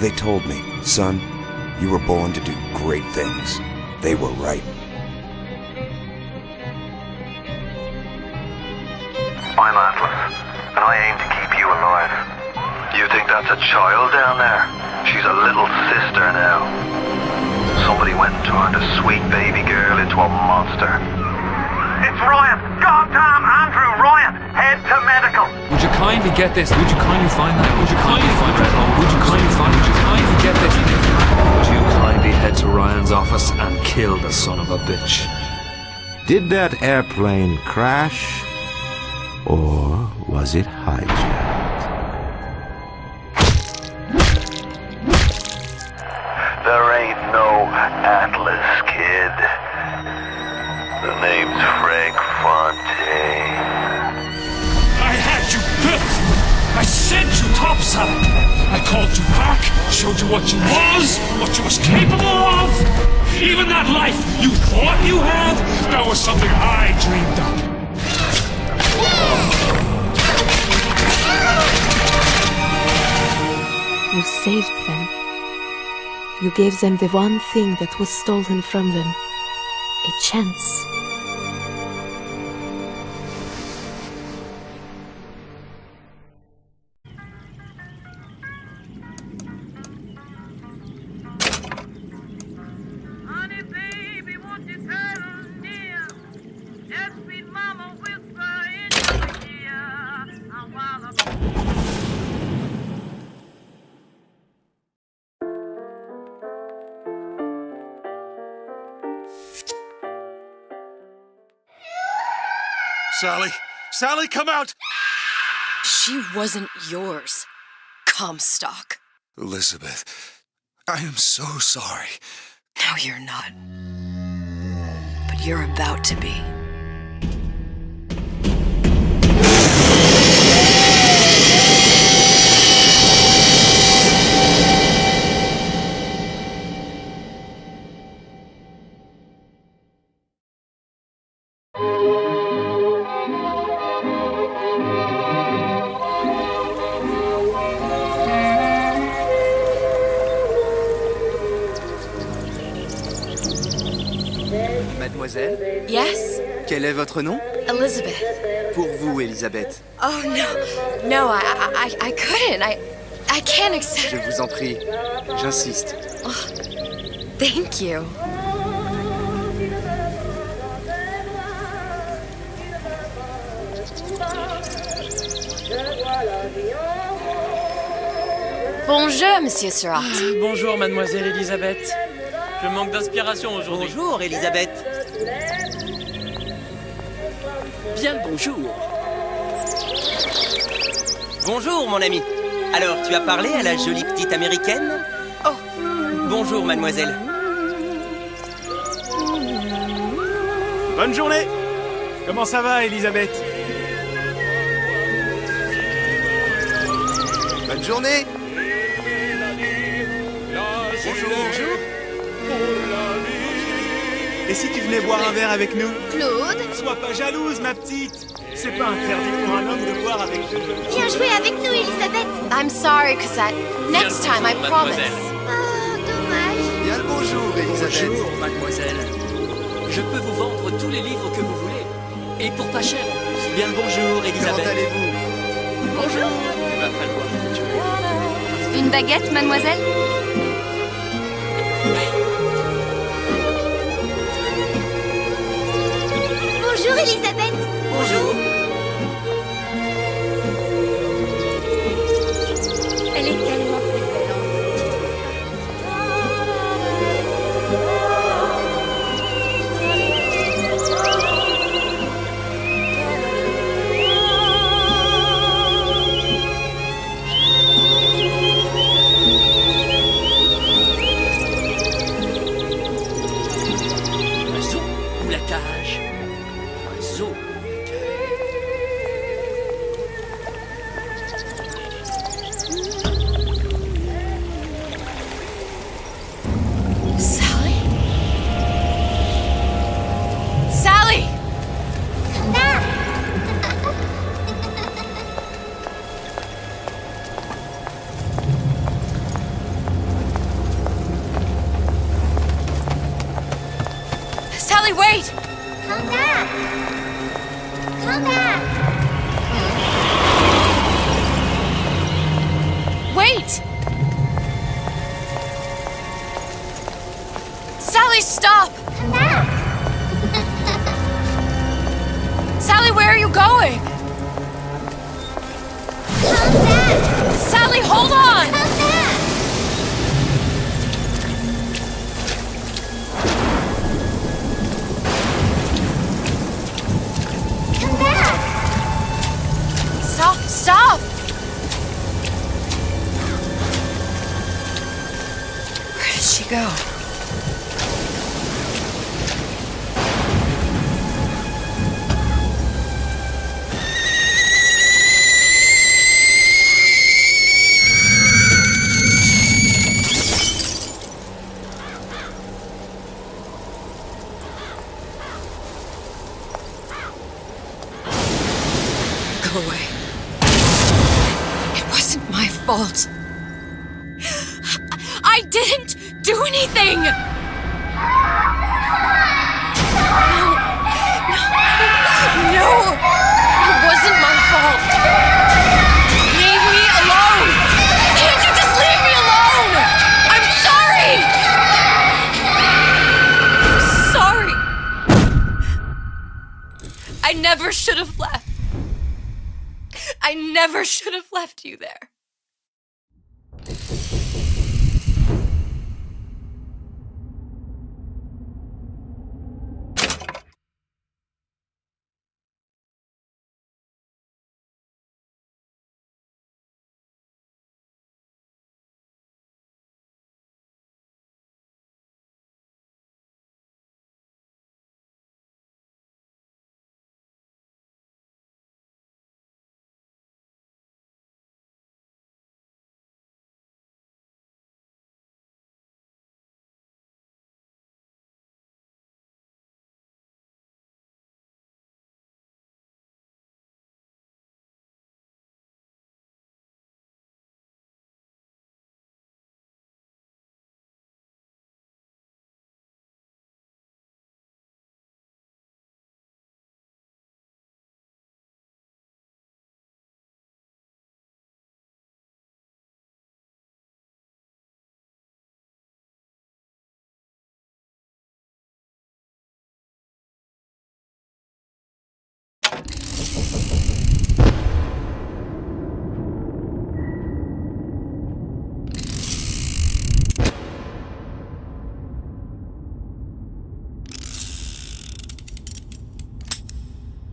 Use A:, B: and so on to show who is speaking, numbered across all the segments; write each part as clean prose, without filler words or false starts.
A: They told me, son, you were born to do great things. They were right.
B: I'm Atlas, and I aim to keep you alive. You think that's a child down there? She's a little sister now. Somebody went and turned a sweet baby girl into a monster. It's Ryan! Goddamn Andrew Ryan! Head to medical!
C: Would you kindly get this? Would you kindly find that? Would you kindly find Red Home? Would you kindly find? Would you kindly get this? Would you kindly head to Ryan's office and kill the son of a bitch?
D: Did that airplane crash? Or was it hijacked?
B: There ain't no Atlas, kid. The name's Frank Fontaine.
E: I had you built! I sent you topside! I called you back, showed you what you was capable of! Even that life you thought you had, that was something I dreamed up.
F: You saved them. You gave them the one thing that was stolen from them. A chance.
G: Honey, baby, won't you turn near? Just sweet mama whisper in your ear. I wanna
E: Sally! Sally, come out!
H: She wasn't yours, Comstock.
E: Elizabeth, I am so sorry.
H: No, you're not. But you're about to be.
I: Mademoiselle,
H: Yes?
I: quel est votre nom?
H: Elizabeth.
I: Pour vous, Elisabeth.
H: Oh, no. No, I couldn't. I can't accept.
I: Je vous en prie, j'insiste.
H: Thank you. Bonjour, Monsieur Surratt.
J: Bonjour, mademoiselle Elisabeth. Je manque d'inspiration aujourd'hui.
I: Bonjour, Elisabeth.
J: Bien le bonjour.
I: Bonjour, mon ami. Alors, tu as parlé à la jolie petite américaine? Oh, bonjour, mademoiselle.
K: Bonne journée. Comment ça va, Elisabeth?
I: Bonne journée. Bonjour, bonjour.
K: Et si tu venais boire un verre avec nous?
G: Claude,
K: Sois pas jalouse, ma petite. C'est pas interdit pour un homme de boire avec nous.
G: viens jouer avec nous, Elisabeth.
H: I'm sorry, Cosette. Next time, I promise.
G: Oh, dommage.
I: Bien le bonjour, Elisabeth.
J: Bonjour, mademoiselle. Je peux vous vendre tous les livres que vous voulez. Et pour pas cher en plus.
I: Bien le bonjour, Elisabeth. Comment allez-vous?
J: Bonjour. Il va falloir que tu...
H: Une baguette, mademoiselle?
G: Bonjour, Elisabeth.
I: Bonjour.
G: Elle est tellement plus belle.
J: Un zoo ou la cage? Un zoo ou la cage?
H: Ellie, hold on!
L: Come back! Come back!
H: Stop! Where did she go? Go away. It wasn't my fault. I didn't do anything! No! It wasn't my fault! Leave me alone! Can't you just leave me alone? I'm sorry! I'm sorry! I never should have left. I never should have left you there.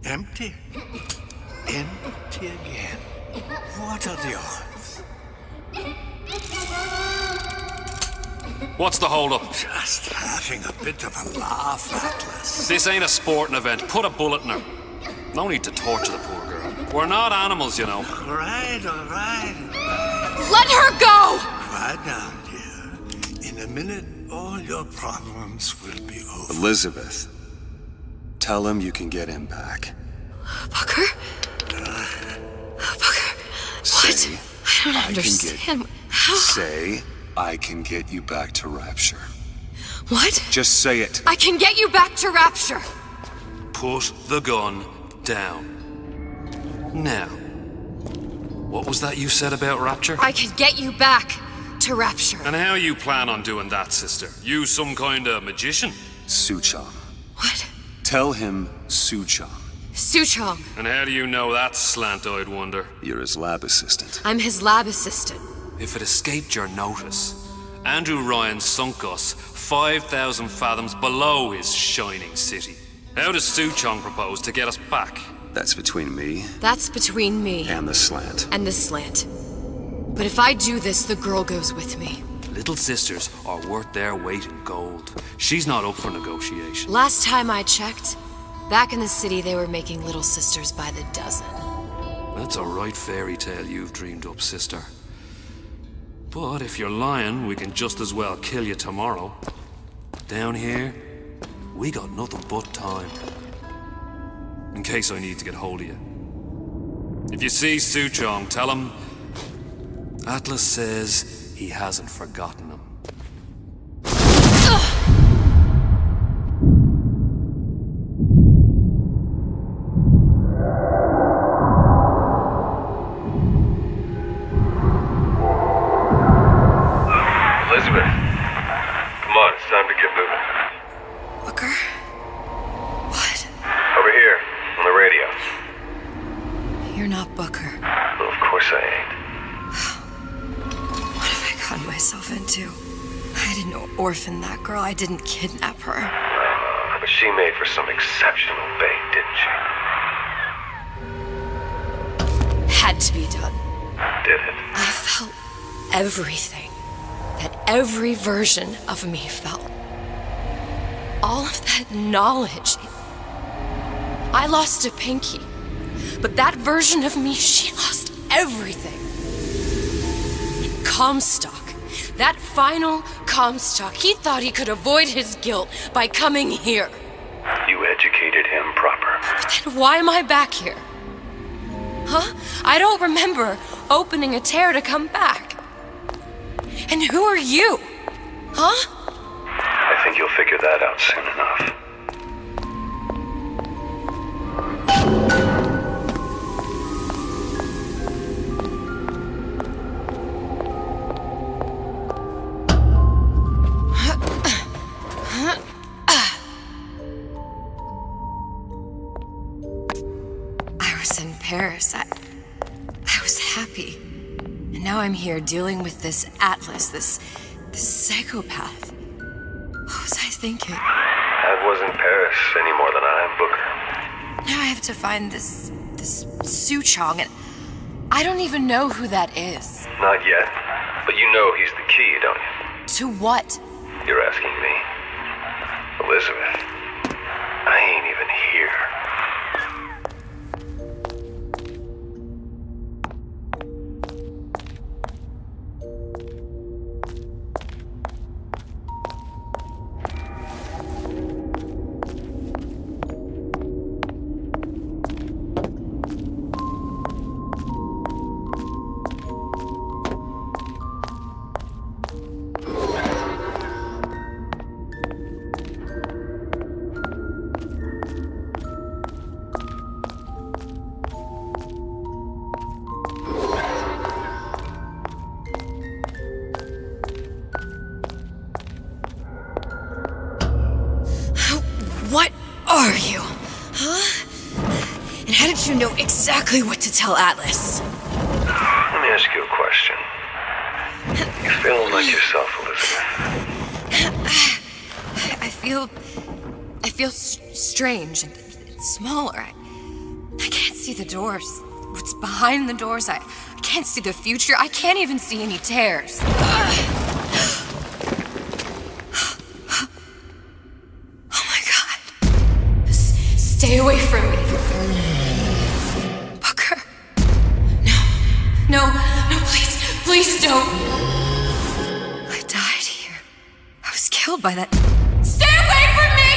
M: Empty? Empty again. What are the odds?
C: What's the hold-up?
M: Just having a bit of a laugh, Atlas.
C: This ain't a sporting event. Put a bullet in her. No need to torture the poor girl. We're not animals, you know.
M: All right.
H: Let her go!
M: Quiet down, dear. In a minute, all your problems will be over.
B: Elizabeth, tell him you can get him back.
H: Booker? Booker? What? I don't understand. How?
B: Say, I can get you back to Rapture.
H: What?
B: Just say it.
H: I can get you back to Rapture.
C: Put the gun down. Now, what was that you said about Rapture?
H: I can get you back to Rapture.
C: And how you plan on doing that, sister? You some kind of magician?
B: Suchong.
H: What?
B: Tell him Suchong.
H: Suchong.
C: And how do you know that, slant-eyed wonder?
B: You're his lab assistant.
H: I'm his lab assistant.
C: If it escaped your notice, Andrew Ryan sunk us 5,000 fathoms below his shining city. How does Suchong propose to get us back?
B: That's between me.
H: That's between me.
B: And the slant.
H: And the slant. But if I do this, the girl goes with me.
C: Little sisters are worth their weight in gold. She's not up for negotiation.
H: Last time I checked, back in the city they were making little sisters by the dozen.
C: That's a right fairy tale you've dreamed up, sister. But if you're lying, we can just as well kill you tomorrow. Down here, we got nothing but time. In case I need to get hold of you. If you see Suchong, tell him Atlas says he hasn't forgotten him.
N: Elizabeth, come on, it's time to get moving.
H: Booker? What?
N: Over here, on the radio.
H: You're not Booker.
N: Well, of course I ain't.
H: myself into. I didn't orphan that girl. I didn't kidnap her.
N: But she made for some exceptional bait, didn't she?
H: Had to be done.
N: Did it?
H: I felt everything that every version of me felt. All of that knowledge. I lost a pinky, but that version of me, she lost everything. And Comstock, that final Comstock, he thought he could avoid his guilt by coming here.
N: You educated him proper.
H: But then why am I back here? Huh? I don't remember opening a tear to come back. And who are you? Huh?
N: I think you'll figure that out soon enough.
H: I was in Paris. I was happy. And now I'm here dealing with this Atlas, this psychopath. What was I thinking?
N: That wasn't Paris any more than I am Booker.
H: Now I have to find this Suchong, and I don't even know who that is.
N: Not yet, but you know he's the key, don't you?
H: To what?
N: You're asking me. Elizabeth, I ain't even here.
H: What are you? Huh? And how did you know exactly what to tell Atlas?
N: Let me ask you a question. You feeling like yourself, Elizabeth?
H: I feel strange and smaller. I can't see the doors. What's behind the doors? I can't see the future. I can't even see any tears. Stay away from me. Booker. No, please don't. I died here. I was killed by that. Stay away from me!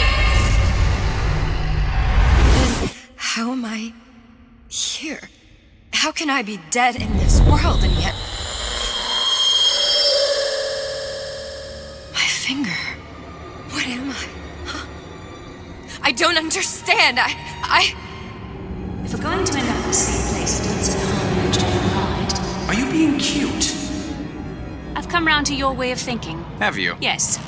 H: Then how am I here? How can I be dead in this world and yet... My finger. What am I? I don't understand.
L: If we're going to end up in the same place, dancing harmony and enjoying pride...
O: Are you being cute?
L: I've come round to your way of thinking.
O: Have you?
L: Yes.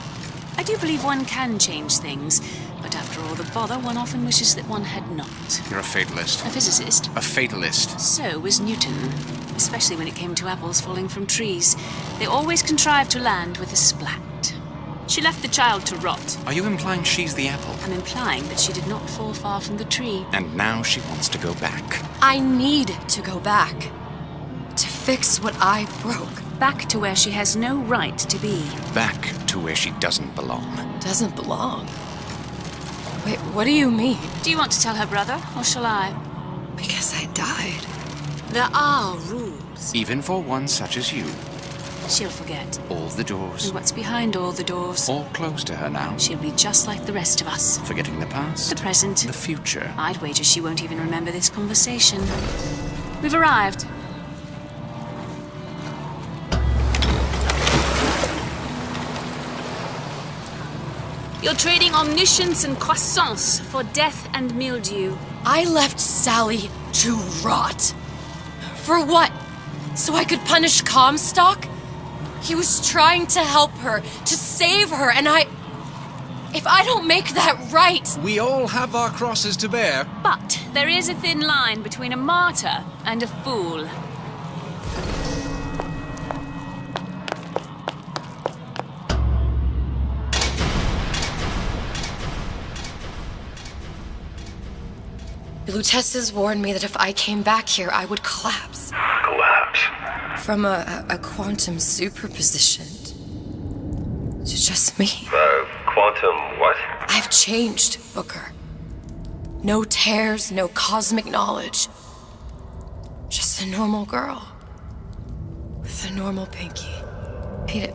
L: I do believe one can change things, but after all the bother, one often wishes that one had not.
O: You're a fatalist.
L: A physicist.
O: A fatalist.
L: So was Newton, especially when it came to apples falling from trees. They always contrived to land with a splat. She left the child to rot.
O: Are you implying she's the apple?
L: I'm implying that she did not fall far from the tree.
O: And now she wants to go back.
H: I need to go back. To fix what I broke.
L: Back to where she has no right to be.
O: Back to where she doesn't belong.
H: Doesn't belong? Wait, what do you mean?
L: Do you want to tell her brother, or shall I?
H: Because I died.
L: There are rules.
O: Even for one such as you.
L: She'll forget.
O: All the doors.
L: And what's behind all the doors.
O: All closed to her now.
L: She'll be just like the rest of us.
O: Forgetting the past.
L: The present.
O: The future.
L: I'd wager she won't even remember this conversation. We've arrived. You're trading omniscience and croissants for death and mildew.
H: I left Sally to rot. For what? So I could punish Comstock? He was trying to help her, to save her, and if I don't make that right...
P: We all have our crosses to bear.
L: But there is a thin line between a martyr and a fool.
H: Lutessa's warned me that if I came back here, I would collapse.
N: Collapse?
H: From a quantum superposition to just me.
N: Quantum what?
H: I've changed, Booker. No tears, no cosmic knowledge. Just a normal girl. With a normal pinky. Peter,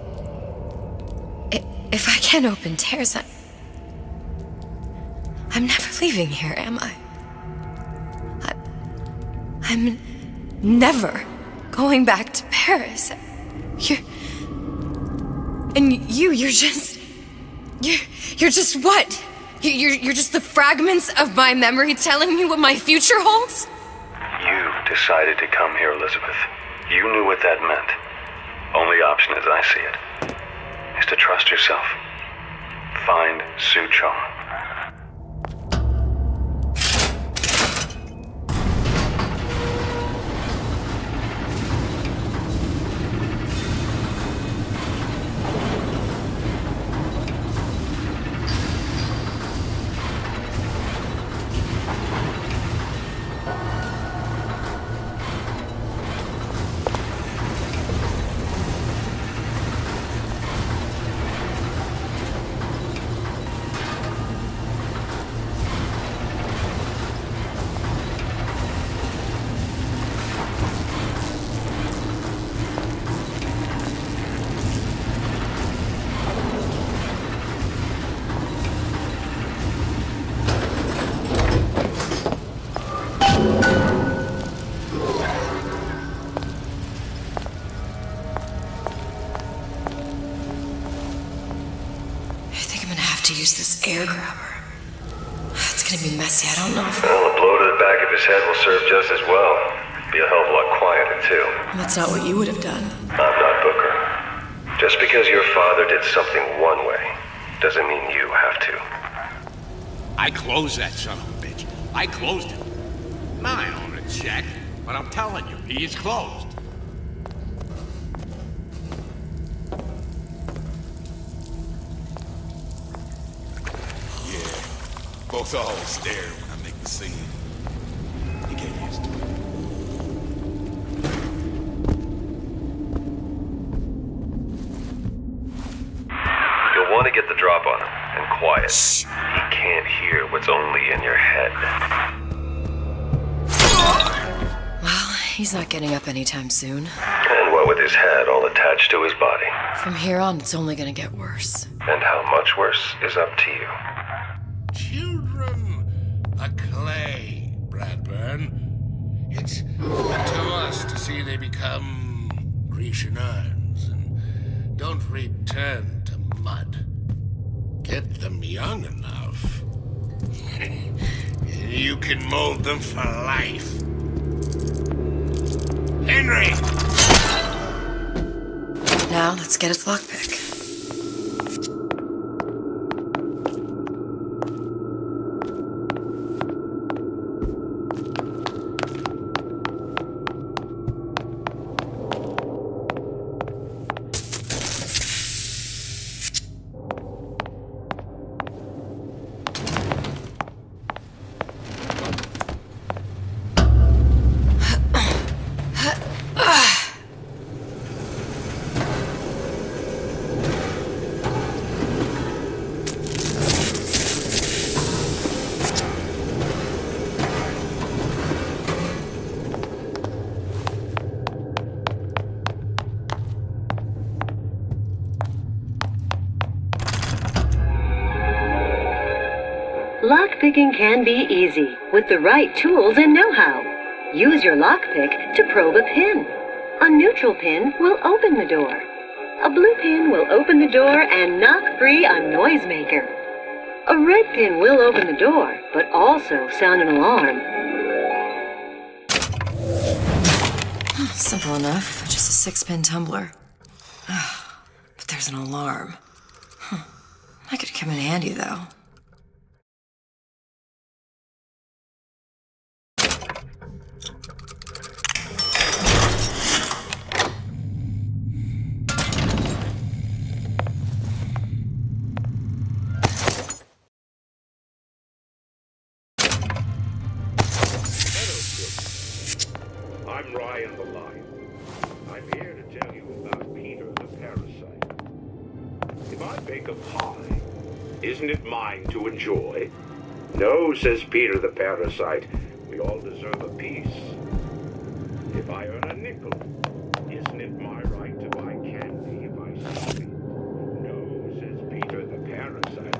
H: if I can't open tears, I'm never leaving here, am I? I'm never going back to Paris. You're just what? You're just the fragments of my memory telling me what my future holds?
N: You decided to come here, Elizabeth. You knew what that meant. Only option, as I see it, is to trust yourself. Find Suchong.
H: Air grabber. It's gonna be messy. I don't know if...
N: Well, a blow to the back of his head will serve just as well. Be a hell of a lot quieter, too.
H: That's not what you would have done.
N: I'm not Booker. Just because your father did something one way, doesn't mean you have to.
Q: I closed that son of a bitch. I closed it. Now I own a check, but I'm telling you, he is closed.
R: Folks always stare when I make the scene. You get used to it.
N: You'll want to get the drop on him, and quiet. He can't hear what's only in your head.
H: Well, he's not getting up anytime soon.
N: And what with his head all attached to his body.
H: From here on, it's only gonna get worse.
N: And how much worse is up to you.
Q: The clay, Bradburn. It's up to us to see they become Grecian urns and don't return to mud. Get them young enough. You can mold them for life. Henry!
H: Now, let's get its lockpick.
S: Lockpicking can be easy with the right tools and know-how. Use your lockpick to probe a pin. A neutral pin will open the door. A blue pin will open the door and knock free a noisemaker. A red pin will open the door, but also sound an alarm.
H: Simple enough, just a 6-pin tumbler. But there's an alarm. That could come in handy, though.
T: I'm here to tell you about Peter the Parasite. If I bake a pie, isn't it mine to enjoy? No, says Peter the Parasite. We all deserve a piece. If I earn a nickel, isn't it my right to buy candy if I see it? No, says Peter the Parasite.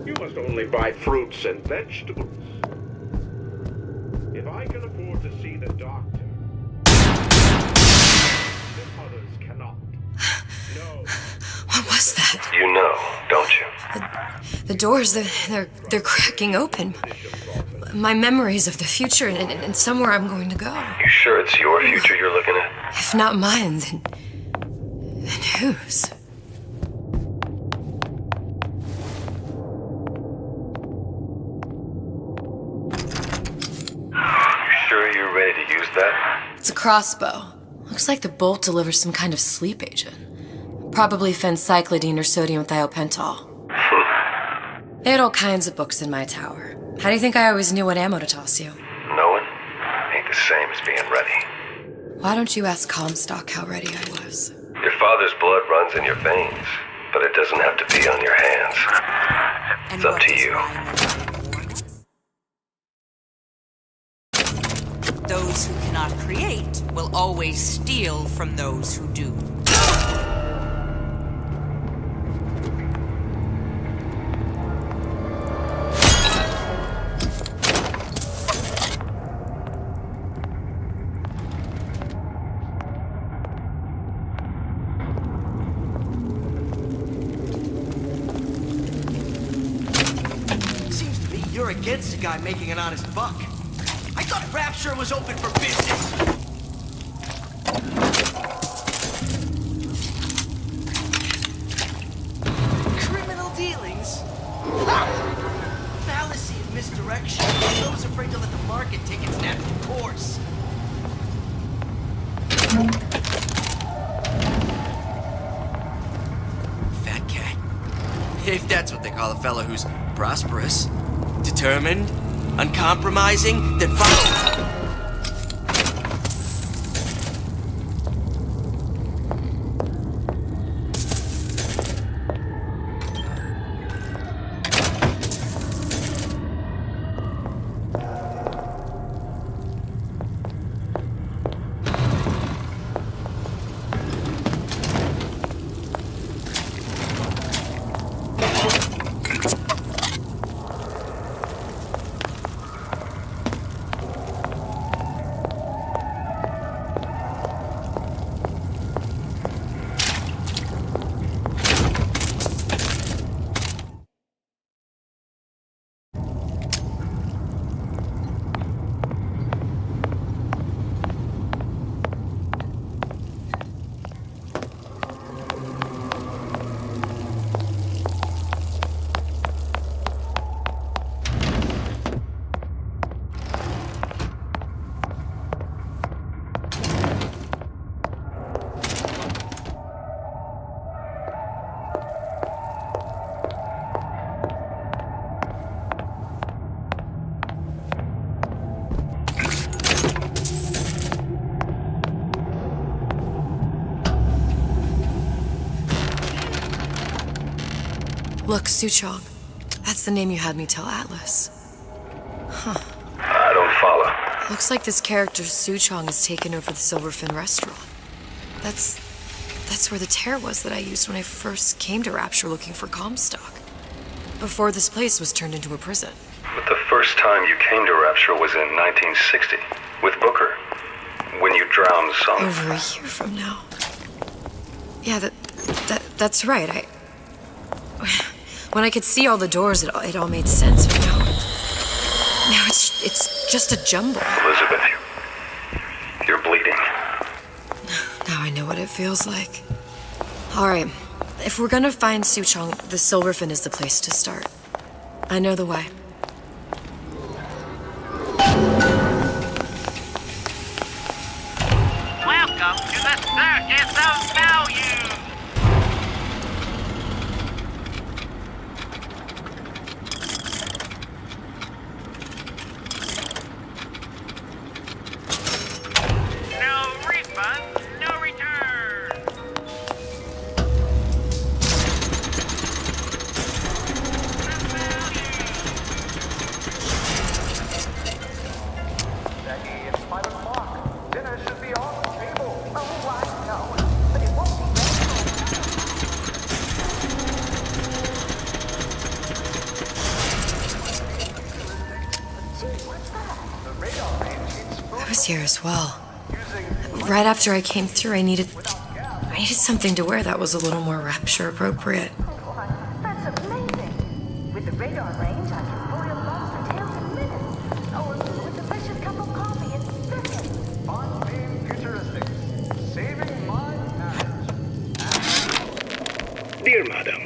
T: You must only buy fruits and vegetables. If I can afford to see the doctor, then others cannot. No.
H: What was that?
N: You know, don't you?
H: The doors, they're cracking open. My memories of the future and somewhere I'm going to go.
N: You sure it's your future you're looking at?
H: If not mine, then whose?
N: You sure you're ready to use that?
H: It's a crossbow. Looks like the bolt delivers some kind of sleep agent. Probably phencyclidine or sodium thiopental. They had all kinds of books in my tower. How do you think I always knew what ammo to toss you?
N: Knowing ain't the same as being ready.
H: Why don't you ask Comstock how ready I was?
N: Your father's blood runs in your veins, but it doesn't have to be on your hands. It's up to you.
U: Those who cannot create will always steal from those who do.
V: Seems to me you're against a guy making an honest buck. I thought Rapture was open for business. Criminal dealings? Ha! Fallacy of misdirection. Those afraid to let the market take its natural course. Fat cat. If that's what they call a fellow who's prosperous, determined, uncompromising, then follow.
H: Look, Suchong. That's the name you had me tell Atlas. Huh.
N: I don't follow.
H: Looks like this character Suchong has taken over the Silverfin restaurant. That's where the tear was that I used when I first came to Rapture looking for Comstock. Before this place was turned into a prison.
N: But the first time you came to Rapture was in 1960, with Booker, when you drowned some...
H: Over a year from now. Yeah, that's right. When I could see all the doors, it all made sense, but now it's just a jumble.
N: Elizabeth, you're bleeding.
H: Now I know what it feels like. All right, if we're gonna find Suchong, the Silverfin is the place to start. I know the way.
G: Welcome to the Circus of Value! No refunds, no returns.
H: here as well. Right after I came through, I needed something to wear that was a little more rapture appropriate.
G: That's amazing. With the radar range, I can foil lobster tails in minutes. Oh, and with the delicious cup of coffee in seconds.
B: Fun being futuristic. Saving my marriage.
T: Dear Madam,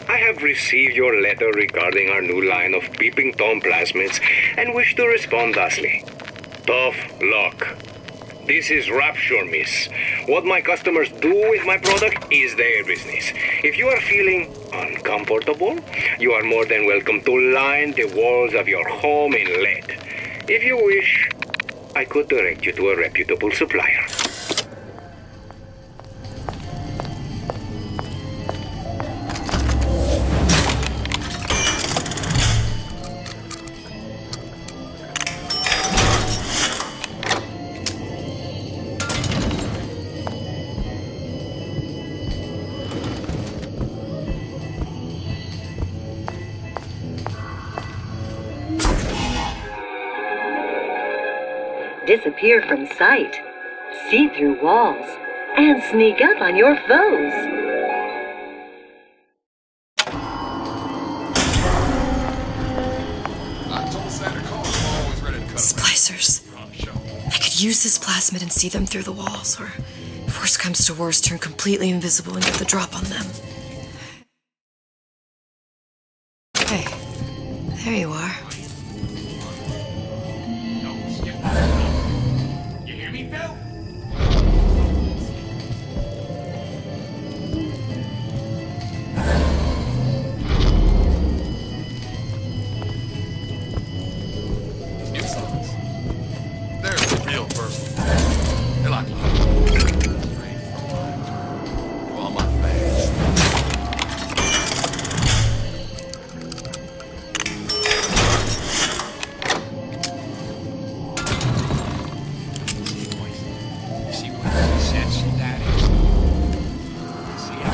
T: I have received your letter regarding our new line of Peeping Tom plasmids and wish to respond thusly. Tough luck. This is Rapture, miss. What my customers do with my product is their business. If you are feeling uncomfortable, you are more than welcome to line the walls of your home in lead. If you wish, I could direct you to a reputable supplier.
S: Disappear from sight, see through walls, and sneak up on your foes.
H: Splicers. I could use this plasmid and see them through the walls, or if worst comes to worst, turn completely invisible and get the drop on them. Hey, there you are.
Q: You hear me, Bill?
R: New songs. They're the real person. They're like love. To all my fans.
E: See what he said, see that is. See how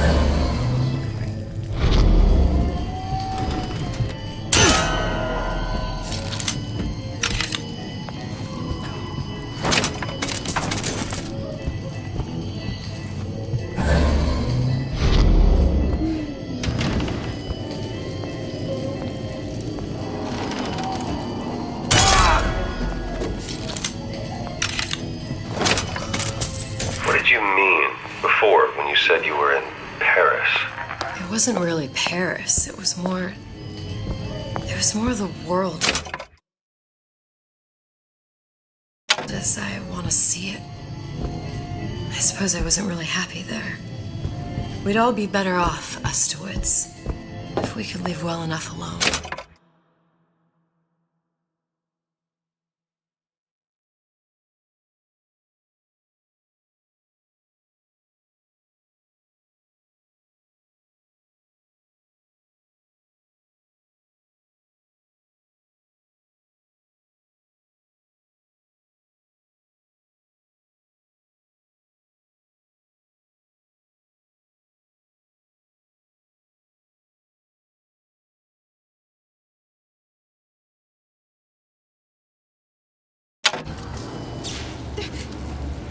N: What did you mean before when you said you were in Paris?
H: It wasn't really Paris. It was more the world as I want to see it. I suppose I wasn't really happy there. We'd all be better off, us Stewoods, if we could leave well enough alone.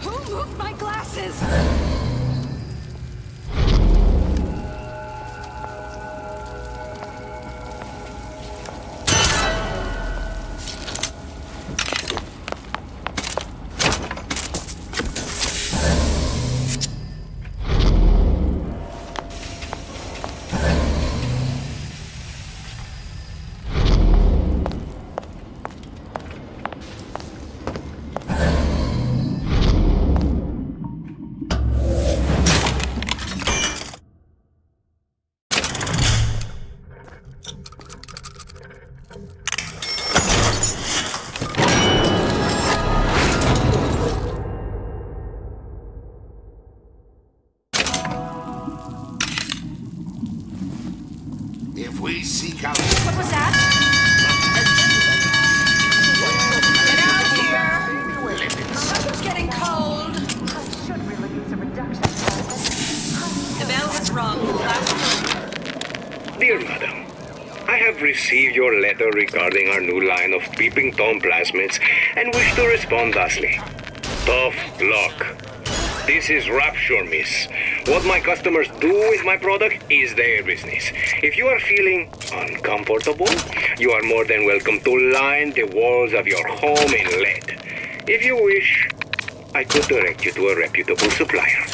G: Who moved my glasses?
Q: If we seek out...
G: What was that? Get out here! The weather's getting cold. I should really use a reduction. The bell has rung.
T: Dear Madam,
A: I have received your letter regarding our new line of Peeping Tom plasmids and wish to respond thusly. Tough luck. This is Rapture, miss. What my customers do with my product is their business. If you are feeling uncomfortable, you are more than welcome to line the walls of your home in lead. If you wish, I could direct you to a reputable supplier.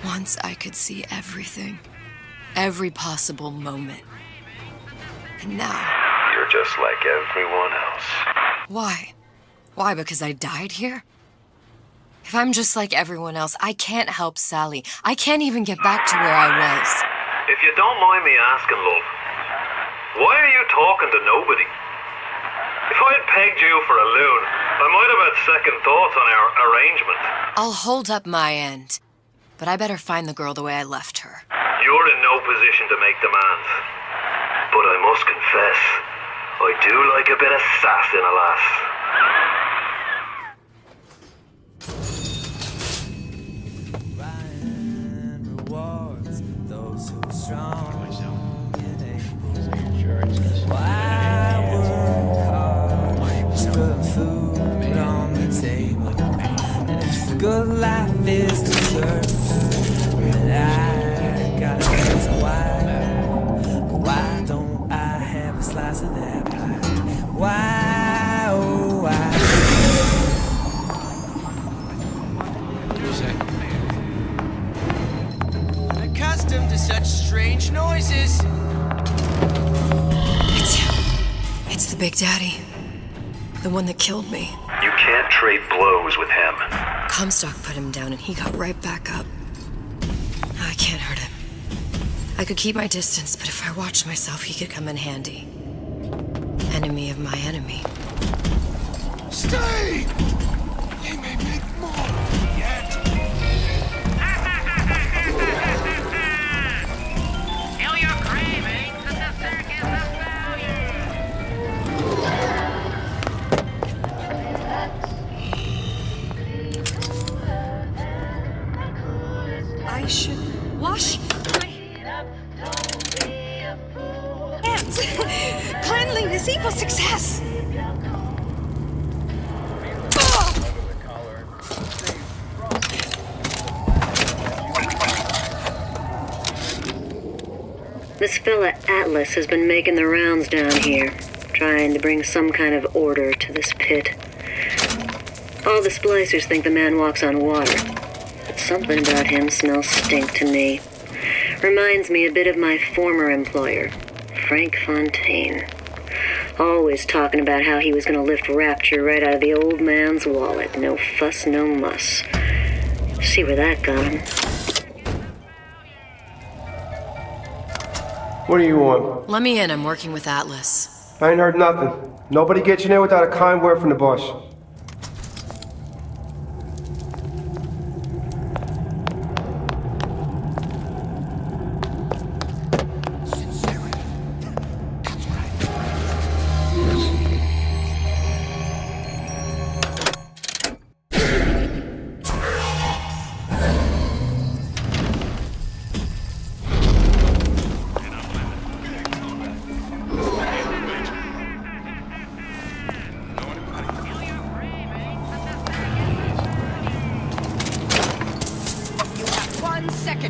H: Once I could see everything. Every possible moment. And now...
N: You're just like everyone else.
H: Why? Why, because I died here? If I'm just like everyone else, I can't help Sally. I can't even get back to where I was.
B: If you don't mind me asking, love, why are you talking to nobody? If I had pegged you for a loon, I might have had second thoughts on our arrangement.
H: I'll hold up my end. But I better find the girl the way I left her.
B: You're in no position to make demands. But I must confess, I do like a bit of sass in a lass.
D: Good life is deserved, but I gotta ask why don't I have a slice of that pie? Why, oh why?
V: Accustomed to such strange noises.
H: It's the Big Daddy. The one that killed me.
N: You can't trade blows with him.
H: Comstock put him down and he got right back up. I can't hurt him. I could keep my distance, but if I watched myself, he could come in handy. Enemy of my enemy.
M: Stay! He may make more yet.
G: Kill your cravings at the Circus of
W: I should wash my hands. Cleanliness equals success.
S: This fella Atlas has been making the rounds down here, trying to bring some kind of order to this pit. All the splicers think the man walks on water. Something about him smells stink to me. Reminds me a bit of my former employer, Frank Fontaine. Always talking about how he was going to lift Rapture right out of the old man's wallet. No fuss, no muss. See where that got him.
X: What do you want?
H: Let me in. I'm working with Atlas.
X: I ain't heard nothing. Nobody gets in there without a kind word from the boss.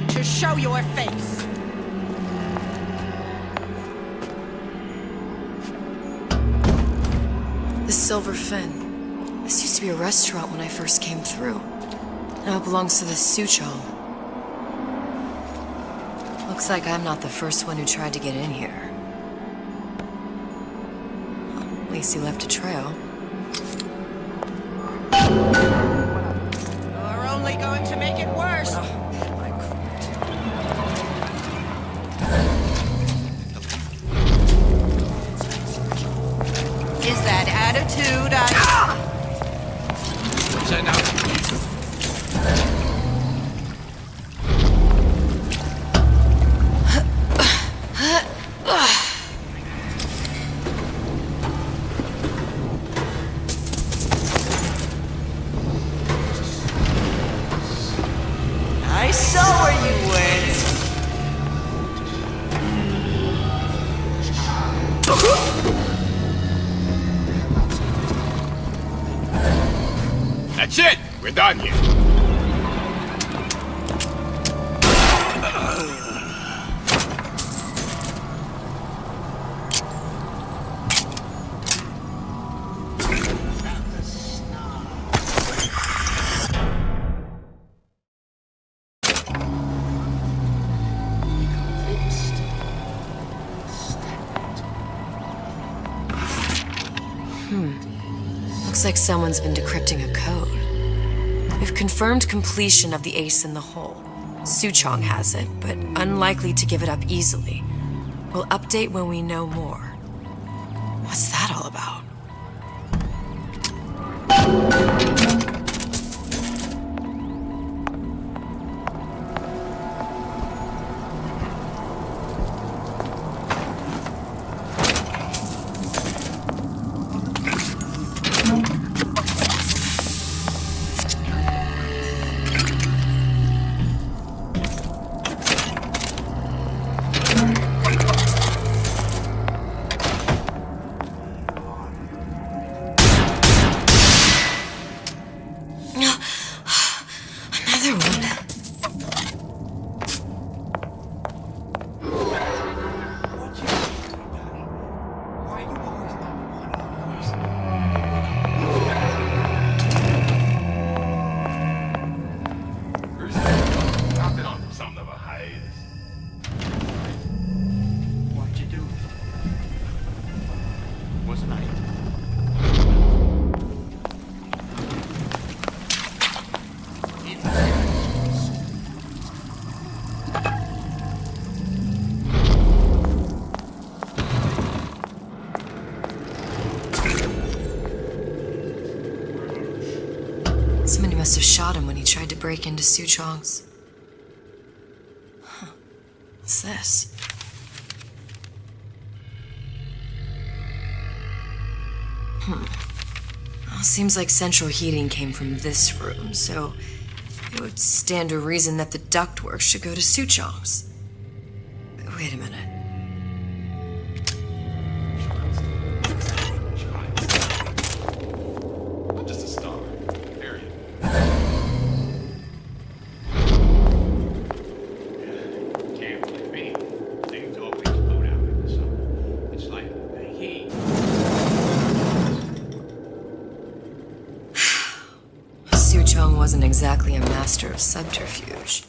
U: To show your face.
H: The Silver Fin. This used to be a restaurant when I first came through. Now it belongs to the Suchong. Looks like I'm not the first one who tried to get in here. Well, at least he left a trail.
U: You're only going to make it worse. Is that attitude
P: What's that now?
R: That's it. We're done here.
H: Looks like someone's been decrypting a code. We've confirmed completion of the ace in the hole. Suchong has it, but unlikely to give it up easily. We'll update when we know more. What's that all about? Somebody must have shot him when he tried to break into Suchong's. Huh. What's this? Well, seems like central heating came from this room, so it would stand to reason that the ductwork should go to Suchong's. Wait a minute. Suchong wasn't exactly a master of subterfuge.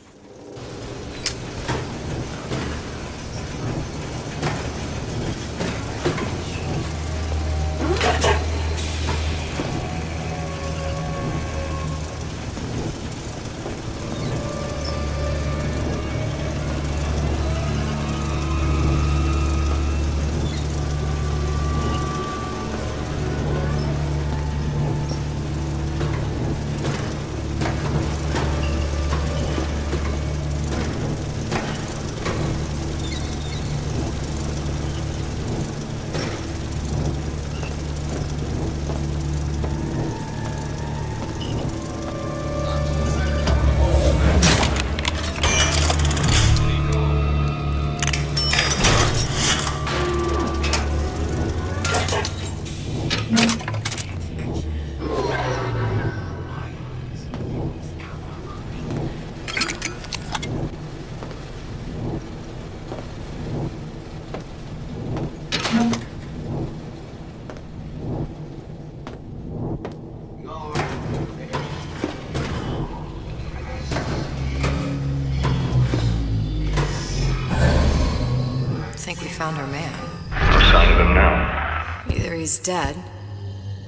H: Think we found our man.
N: No sign of him now.
H: Either he's dead,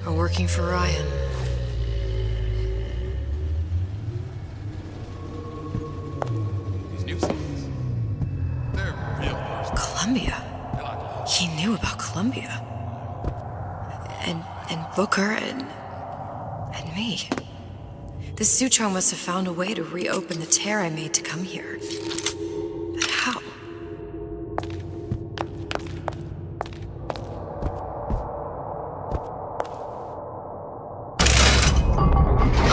H: or working for Ryan.
R: These new scenes, they're real.
H: Columbia? He knew about Columbia. And Booker and me. This Suchong must have found a way to reopen the tear I made to come here. But how?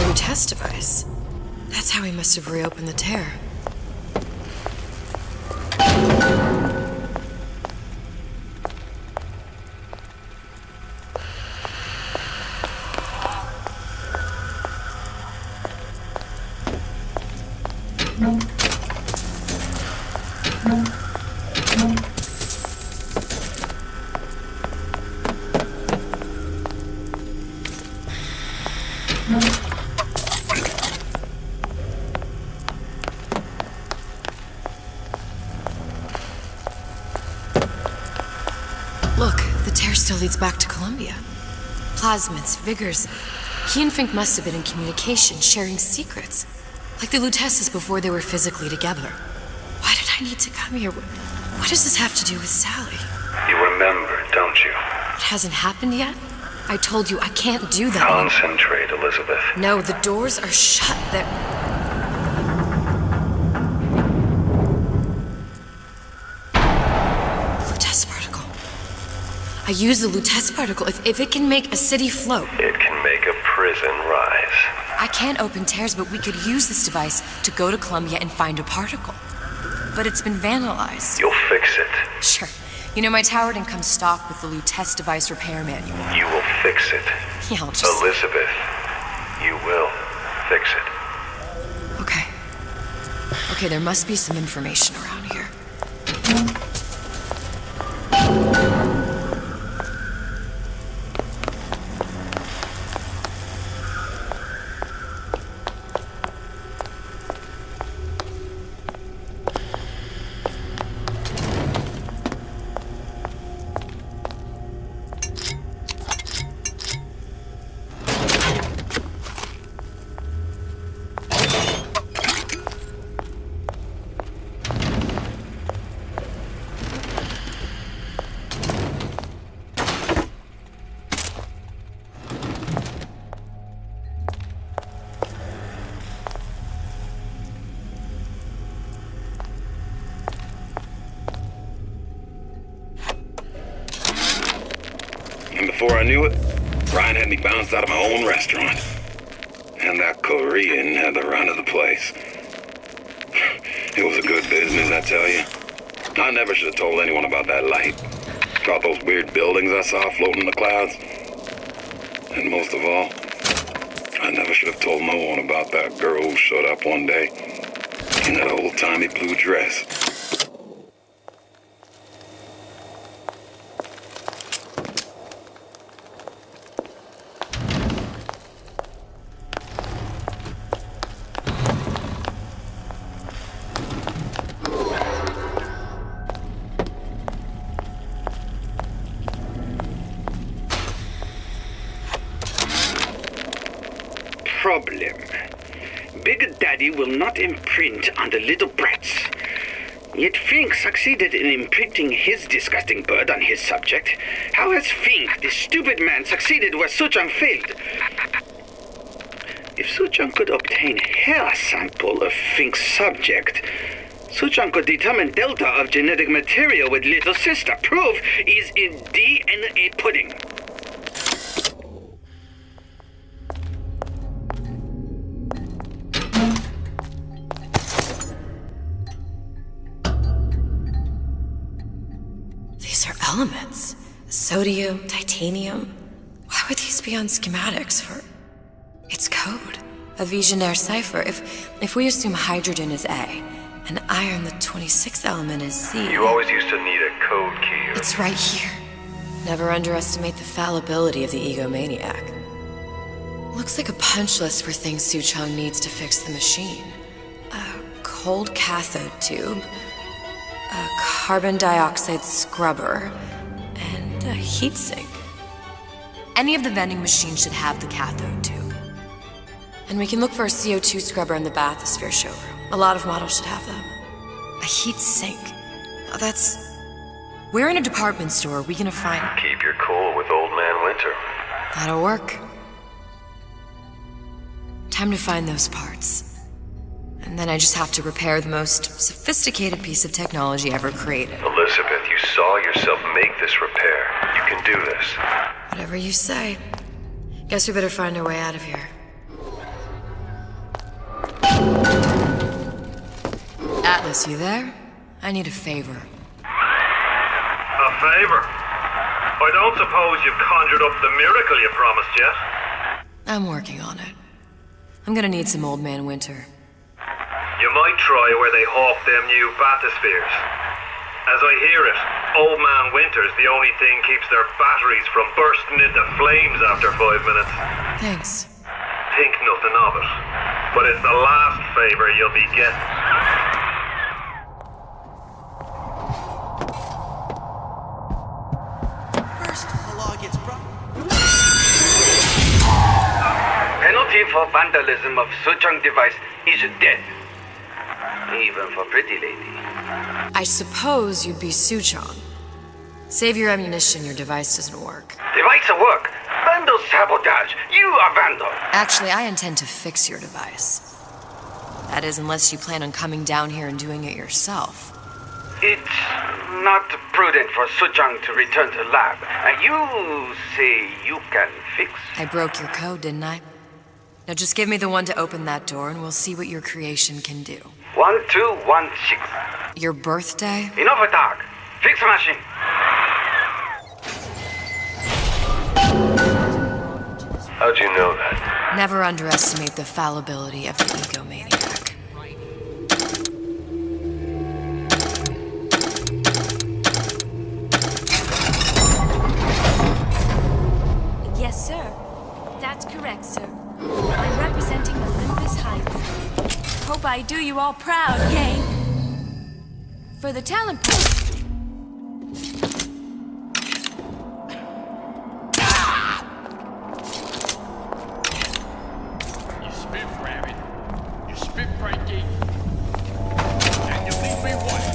H: A test device. That's how he must have reopened the tear. Look, the tear still leads back to Columbia. Plasmids, Vigors. He and Fink must have been in communication, sharing secrets. Like the Lutesses before they were physically together. Why did I need to come here? What does this have to do with Sally?
N: You remember, don't you?
H: It hasn't happened yet? I told you I can't do that.
N: Concentrate, Elizabeth.
H: No, the doors are shut. They're... Lutece particle. I use the Lutece particle. If it can make a city float.
N: It can make a prison rise.
H: I can't open tears, but we could use this device to go to Columbia and find a particle. But it's been vandalized.
N: You'll fix it.
H: Sure. You know, my tower didn't come stocked with the Lutece device repair manual.
N: You will fix it.
H: Yeah, I'll just...
N: Elizabeth, you will fix it.
H: Okay. Okay, there must be some information around here.
A: And before I knew it, Ryan had me bounced out of my own restaurant. And that Korean had the run of the place. It was a good business, I tell you. I never should have told anyone about that light. About those weird buildings I saw floating in the clouds. And most of all, I never should have told no one about that girl who showed up one day in that old-timey blue dress. Problem. Big Daddy will not imprint on the little brats. Yet Fink succeeded in imprinting his disgusting bird on his subject. How has Fink, this stupid man, succeeded where Suchong failed? If Suchong could obtain hair sample of Fink's subject, Suchong could determine delta of genetic material with little sister. Proof is in DNA pudding.
H: These are elements. Sodium, titanium. Why would these be on schematics for... It's code. A Visionaire cipher. If we assume hydrogen is A, and iron, the 26th element, is Z...
N: You always used to need a code key.
H: It's right here. Never underestimate the fallibility of the egomaniac. Looks like a punch list for things Suchong needs to fix the machine. A cold cathode tube, a carbon dioxide scrubber, and a heatsink. Any of the vending machines should have the cathode tube. And we can look for a CO2 scrubber in the bathysphere showroom. A lot of models should have them. A heat sink. Oh, that's... Where in a department store are we gonna find...
N: Keep your cool with Old Man Winter.
H: That'll work. Time to find those parts. And then I just have to repair the most sophisticated piece of technology ever created.
N: Elizabeth, you saw yourself make this repair. You can do this.
H: Whatever you say. Guess we better find our way out of here. Atlas, you there? I need a favor.
F: A favor? I don't suppose you've conjured up the miracle you promised yet?
H: I'm working on it. I'm gonna need some Old Man Winter.
F: You might try where they hawk them new bathyspheres. As I hear it, Old Man Winter's the only thing keeps their batteries from bursting into flames after 5 minutes.
H: Thanks.
F: think nothing of it. But it's the last favor you'll be getting.
V: First, the law gets brought.
C: Penalty for vandalism of Suchong device is death. Even for pretty lady.
H: I suppose you'd be Suchong. Save your ammunition, your device doesn't work.
C: Device at work. Vandal sabotage. You are vandal.
H: Actually, I intend to fix your device. That is, unless you plan on coming down here and doing it yourself.
C: It's not prudent for Suchong to return to lab. You say you can fix?
H: I broke your code, didn't I? Now just give me the one to open that door and we'll see what your creation can do.
C: 1216.
H: Your birthday?
C: Enough talk. Fix machine.
N: How'd you know that?
H: Never underestimate the fallibility of the egomaniac.
I: Yes, sir. That's correct, sir. I'm representing Olympus Heights. Hope I do you all proud, gang. For the talent pool.
E: You spit, Rabbit. You spit, Frankie. And you leave me what?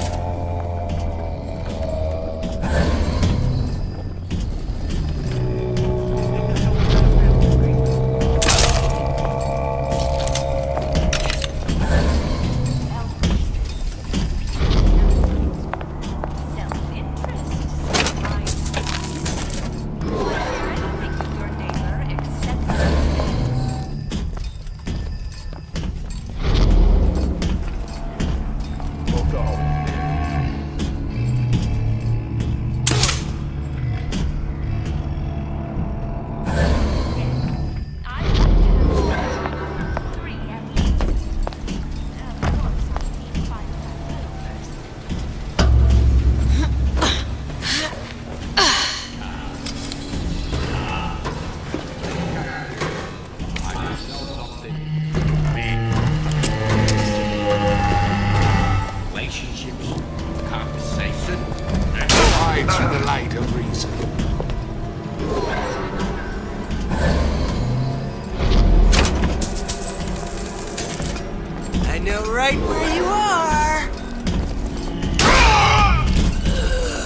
V: Right where you are.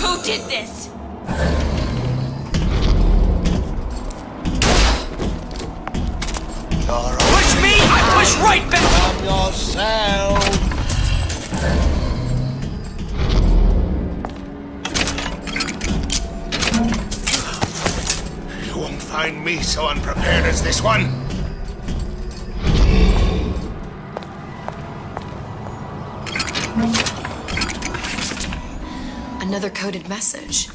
I: Who did this?
V: Push me, I push right back.
Q: Calm yourself. You won't find me so unprepared as this one.
H: Another coded message.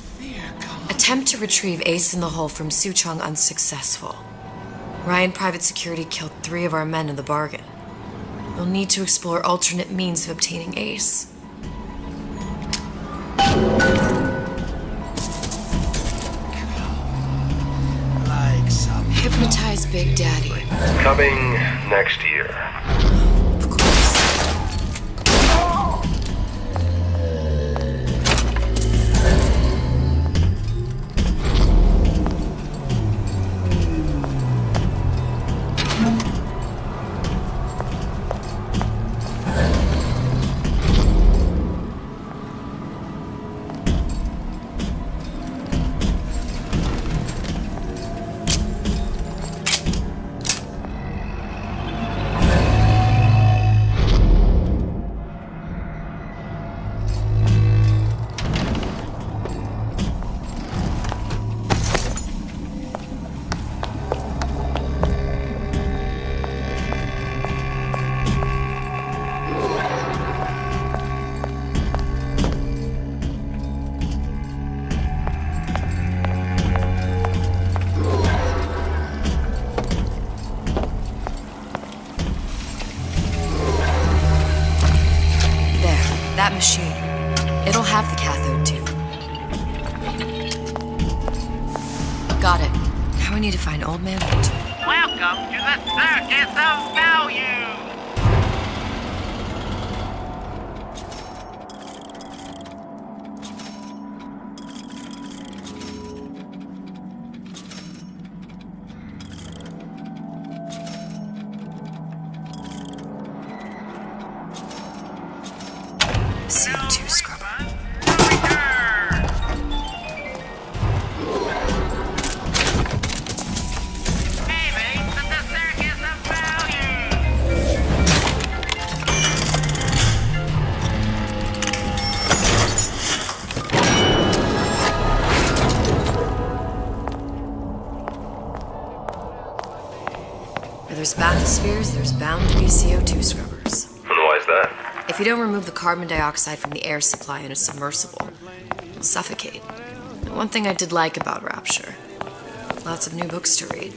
H: Attempt to retrieve Ace in the Hole from Suchong unsuccessful. Ryan Private Security killed 3 of our men in the bargain. We'll need to explore alternate means of obtaining Ace.
V: Like some
H: Hypnotize Big Daddy.
N: Coming next year.
H: Of course. That machine. It'll have the cathode too. Got it. Now we need to find Old Man Winter.
G: Welcome Welcome to the Circus of Value!
H: CO2 scrubber. Where there's bathyspheres, there's bound to be CO2 scrubbers.
N: And why is that?
H: If you don't remove the carbon dioxide from the air supply in a submersible, you'll suffocate. And one thing I did like about Rapture, lots of new books to read.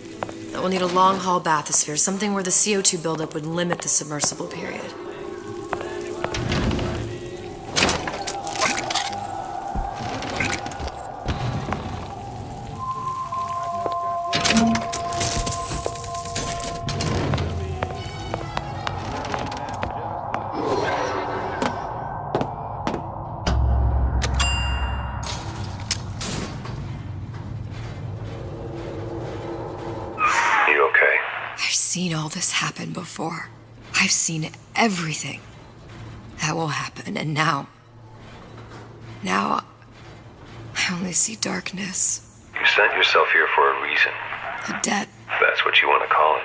H: That will need a long-haul bathysphere, something where the CO2 buildup would limit the submersible period. I've seen all this happen before. I've seen everything that will happen, and now I only see darkness.
N: You sent yourself here for a reason.
H: A debt.
N: If that's what you want to call it.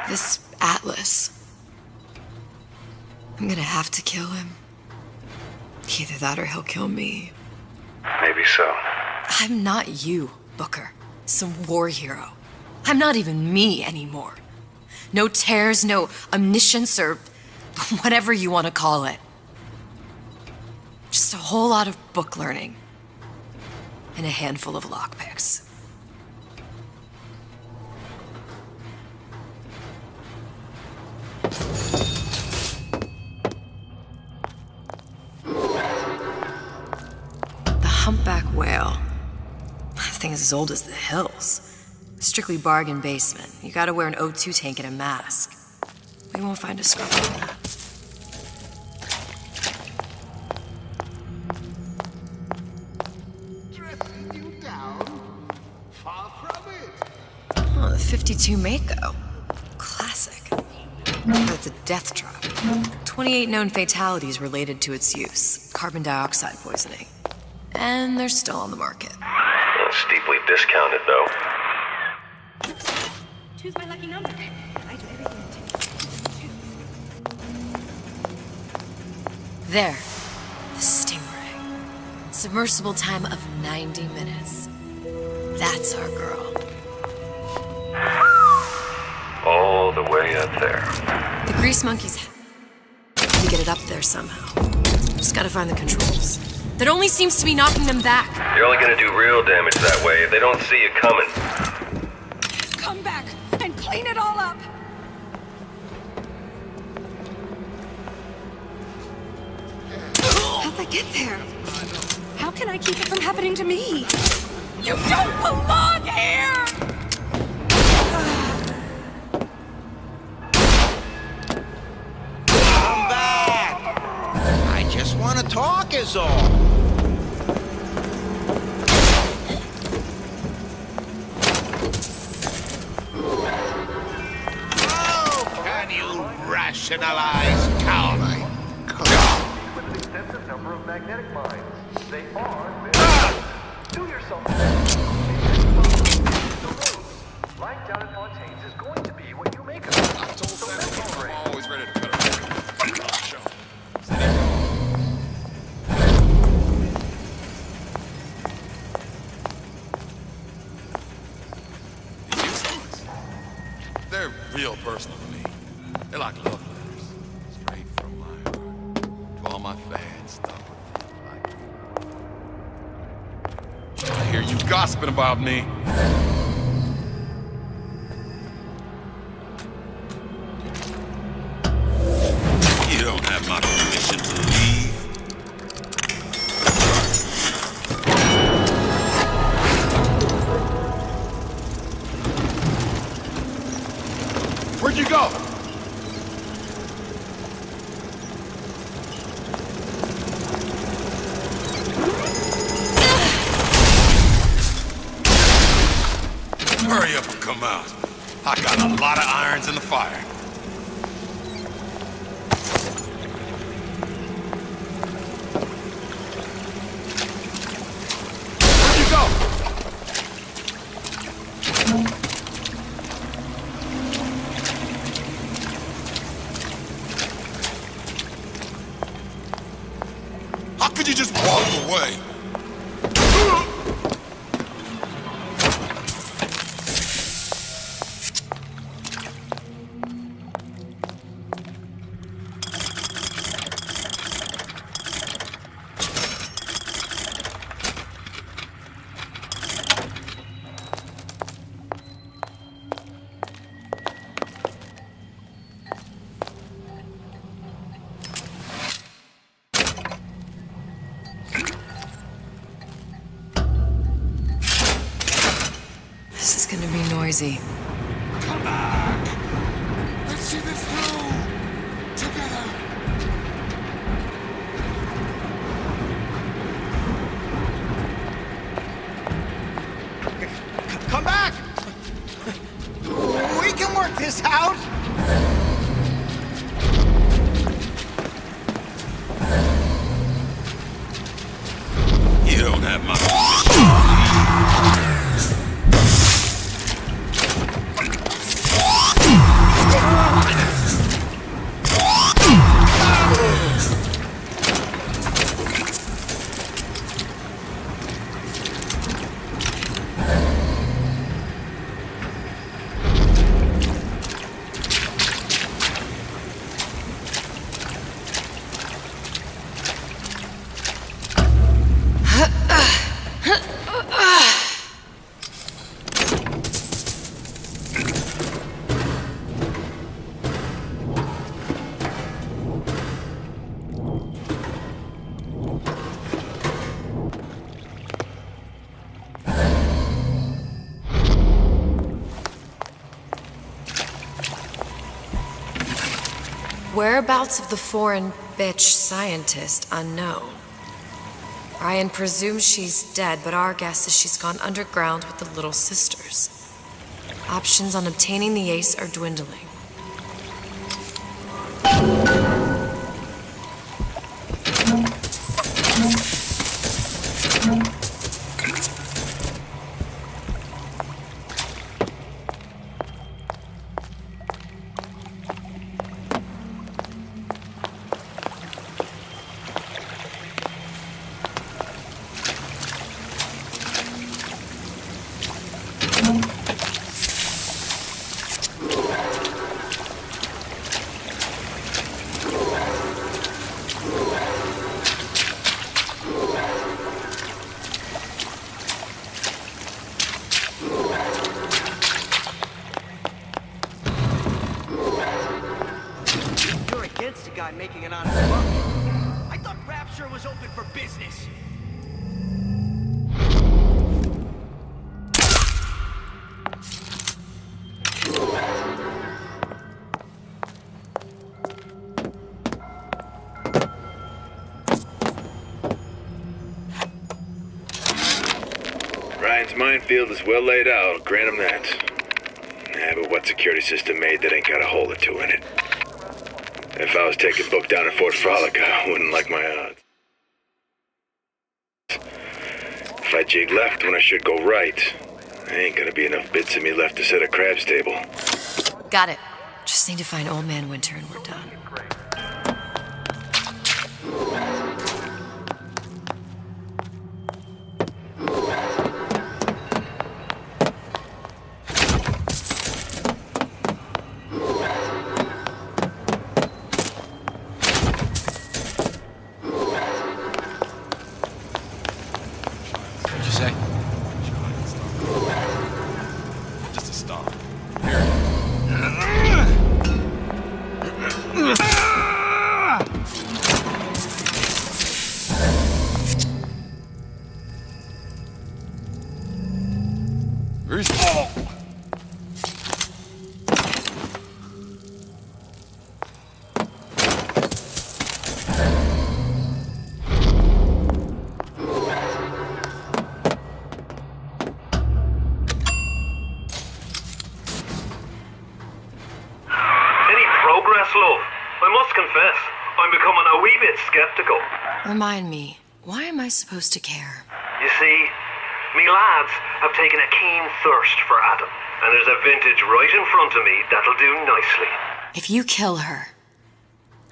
H: This Atlas. I'm gonna have to kill him. Either that or he'll kill me.
N: Maybe so.
H: I'm not you, Booker. Some war hero. I'm not even me anymore. No tears, no omniscience, or whatever you want to call it. Just a whole lot of book learning. And a handful of lockpicks. The humpback whale. That thing is as old as the hills. Strictly bargain basement. You gotta wear an O2 tank and a mask. We won't find a scrubber on that.
M: Dressing you down? Far from it.
H: Oh, the 52 Mako. Classic. But it's a death drop. 28 known fatalities related to its use. Carbon dioxide poisoning. And they're still on the market.
N: Steeply discounted, though.
W: Choose my lucky number. I do everything
H: There. The Stingray. Submersible time of 90 minutes. That's our girl.
N: All the way up there.
H: The grease monkeys have to get it up there somehow. Just gotta find the controls. That only seems to be knocking them back.
N: You're only gonna do real damage that way if they don't see you coming.
W: Come back and clean it all up. How'd they get there? How can I keep it from happening to me? You don't belong here!
J: Come back! I just want to talk is all. Rationalize coward.
B: With an extensive number of magnetic mines. They are do yourself life down at Fontaine's is going to be what you make of it.
R: I told Santa I'm always ready to cut a show. These instruments, they're real personal to me. They're like love letters, straight from my heart to all my fans stuff. I hear you gossiping about me. You don't have my permission to leave. Where'd you go? Hurry up and come out. I got a lot of irons in the fire. Where'd you go? How could you just walk away?
H: This is gonna be noisy.
Q: Come back! Let's see this through! Together!
J: Come back! We can work this out!
R: You don't have my
H: Whereabouts of the foreign bitch scientist unknown. Ryan presumes she's dead, but our guess is she's gone underground with the Little Sisters. Options on obtaining the ace are dwindling.
V: You're against a guy making an honest buck. I thought Rapture was open for business.
A: Ryan's minefield is well laid out, I'll grant him that. Yeah, but what security system made that ain't got a hole or two in it? If I was taking book down at Fort Frolic, I wouldn't like my odds. If I jig left when I should go right, there ain't gonna be enough bits of me left to set a crab's table.
H: Got it. Just need to find Old Man Winter and we're done.
P: What'd you say?
R: Just a start.
F: progress, love. I must confess, I'm becoming a wee bit skeptical.
H: Remind me, why am I supposed to care?
F: You see, me lads have taken a keen thirst for Adam, and there's a vintage right in front of me that'll do nicely.
H: If you kill her,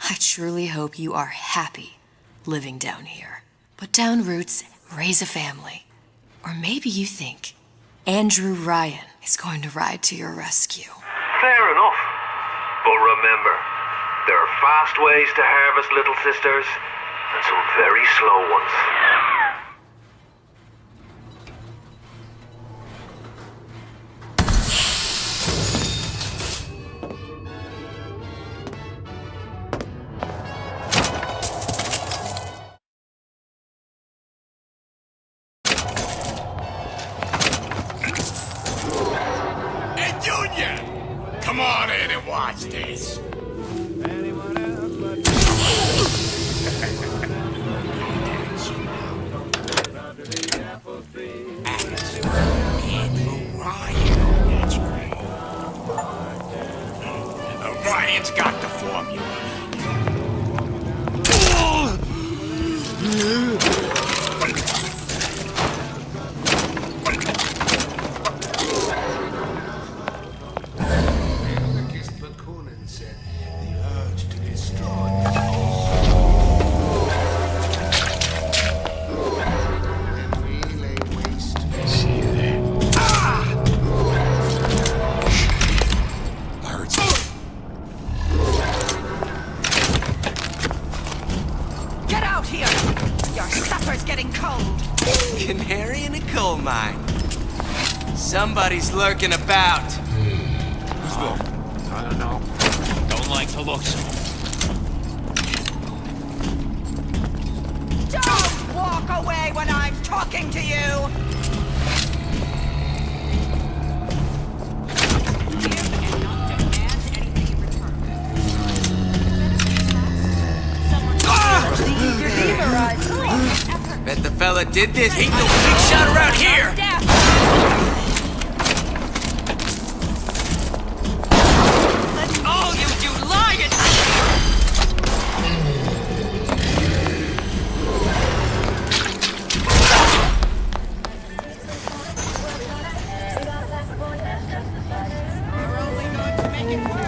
H: I truly hope you are happy living down here. Put down roots, raise a family. Or maybe you think Andrew Ryan is going to ride to your rescue.
F: Fair enough. But remember, there are fast ways to harvest little sisters, and some very slow ones.
Q: Hey, Junior! Come on in and watch this. Andrew Ryan, that's great. Ryan's got the formula.
V: Anarchist Bakunin said the urge to destroy and we lay waste to
Q: See there.
V: Get out here! Your supper's getting cold!
K: Canary in a coal mine. Somebody's lurking about.
Q: Who's looking? I don't know. Don't like the looks of him.
V: Don't walk away when I'm talking to you!
K: Bet the fella did this. Ain't no big shot around here. That's all you do, lying.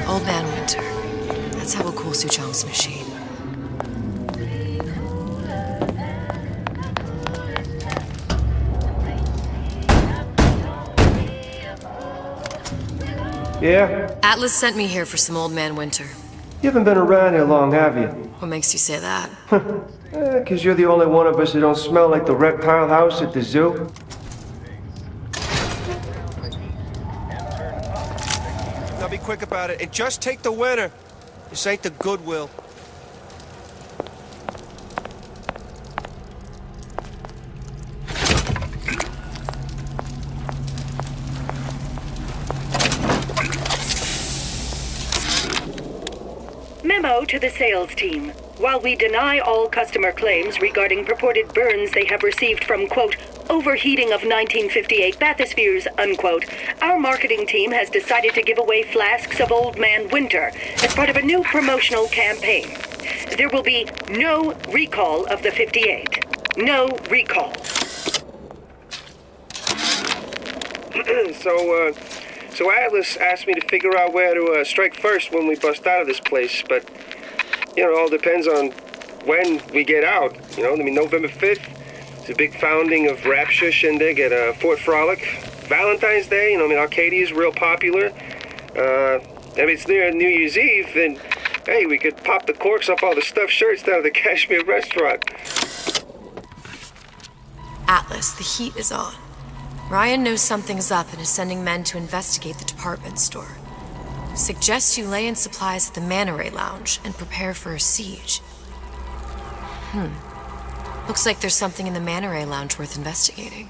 H: Old Man Winter. That's how we'll cool Suchong's machine.
X: Yeah?
H: Atlas sent me here for some Old Man Winter.
X: You haven't been around here long, have you?
H: What makes you say that?
X: 'Cause you're the only one of us who don't smell like the reptile house at the zoo. Now be quick about it and just take the winner. This ain't the Goodwill.
L: Memo to the sales team. While we deny all customer claims regarding purported burns they have received from, quote, overheating of 1958 bathyspheres, unquote, our marketing team has decided to give away flasks of Old Man Winter as part of a new promotional campaign. There will be no recall of the 58. No recall.
X: So Atlas asked me to figure out where to strike first when we bust out of this place, but, you know, it all depends on when we get out. You know, I mean, November 5th, it's a big founding of Rapture Shindig at Fort Frolic. Valentine's Day, you know, I mean, Arcadia's real popular. If it's near New Year's Eve, then, hey, we could pop the corks off all the stuffed shirts down at the Kashmir restaurant.
H: Atlas, the heat is on. Ryan knows something's up and is sending men to investigate the department store. Suggests you lay in supplies at the Manta Ray Lounge and prepare for a siege. Looks like there's something in the Manta Ray Lounge worth investigating.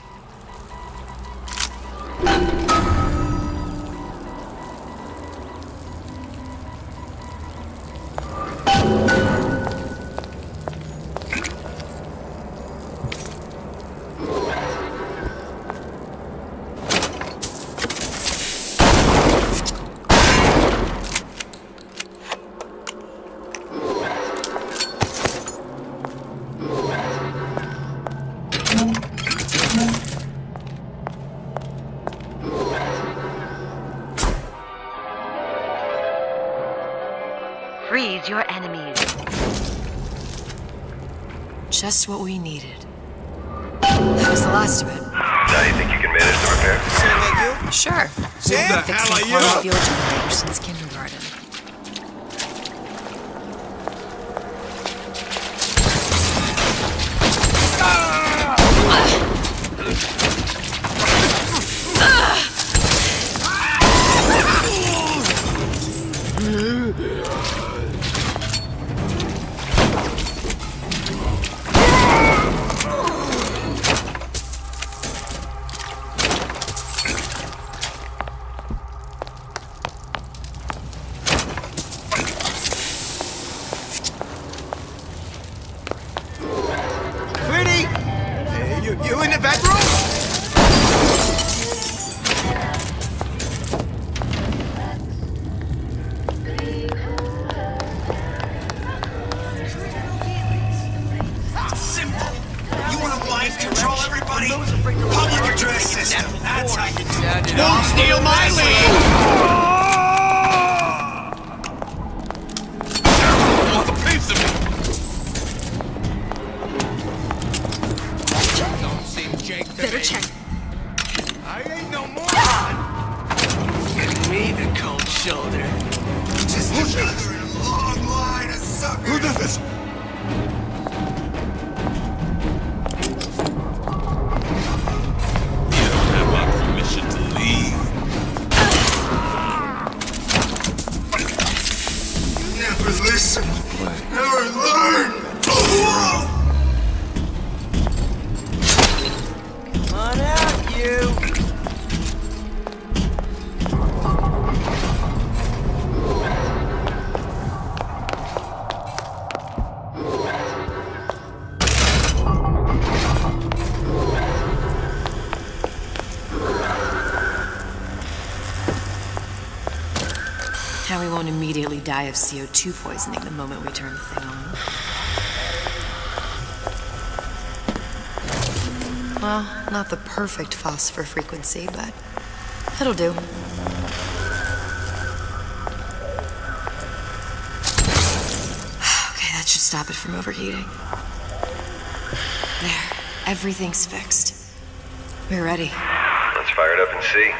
D: freeze your enemies.
H: Just what we needed. That was the last of it.
N: Now you think you can manage the repair?
H: Sure.
J: Who the
H: I've been
J: hell are
H: fixing
J: you?
H: quantum field generators since kindergarten.
J: Pretty! You in the bedroom?
V: Simple. You want to mind control everybody? Public address system. That's how you do it.
J: Don't steal my lead!
R: Want a piece of me?
J: Don't seem Jake to
W: Better
J: me.
W: check.
J: I ain't no moron!
V: Give me the cold shoulder.
M: Just another in a long line of suckers.
R: Who did this?
M: You don't have my permission to leave. You never listen. Never learn.
V: Come on out, you.
H: Now we won't immediately die of CO2 poisoning the moment we turn the thing on. Well, not the perfect phosphor frequency, but it'll do. Okay, that should stop it from overheating. There, everything's fixed. We're ready.
N: Let's fire it up and see.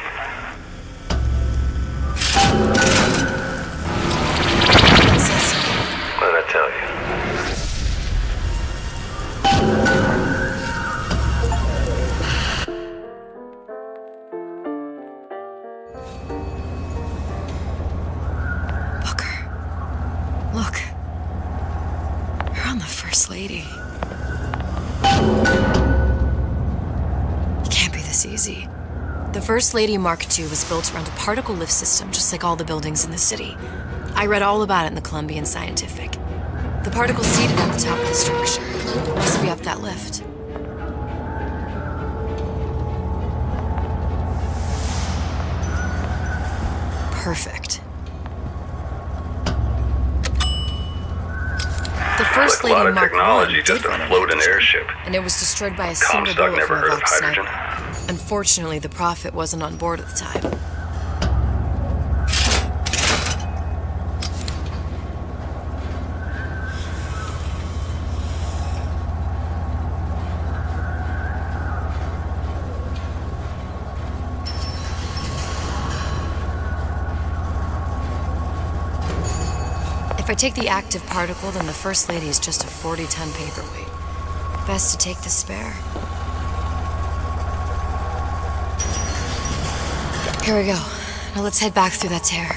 N: What did I tell you?
H: Look. You're on the First Lady. It can't be this easy. The First Lady Mark II was built around a particle lift system, just like all the buildings in the city. I read all about it in the Columbian Scientific. The particles seated at the top of the structure must be up that lift. Perfect. The First
N: Like a lot
H: Lady
N: of
H: Mark
N: technology
H: I
N: just
H: did
N: to
H: run
N: float an
H: hydrogen,
N: airship.
H: and it was destroyed by a single
N: Comstock
H: bullet
N: never
H: from a
N: heard of
H: Vox
N: hydrogen.
H: sniper. Unfortunately, the Prophet wasn't on board at the time. If I take the active particle, then the First Lady is just a 40-ton paperweight. Best to take the spare. Here we go. Now let's head back through that tear.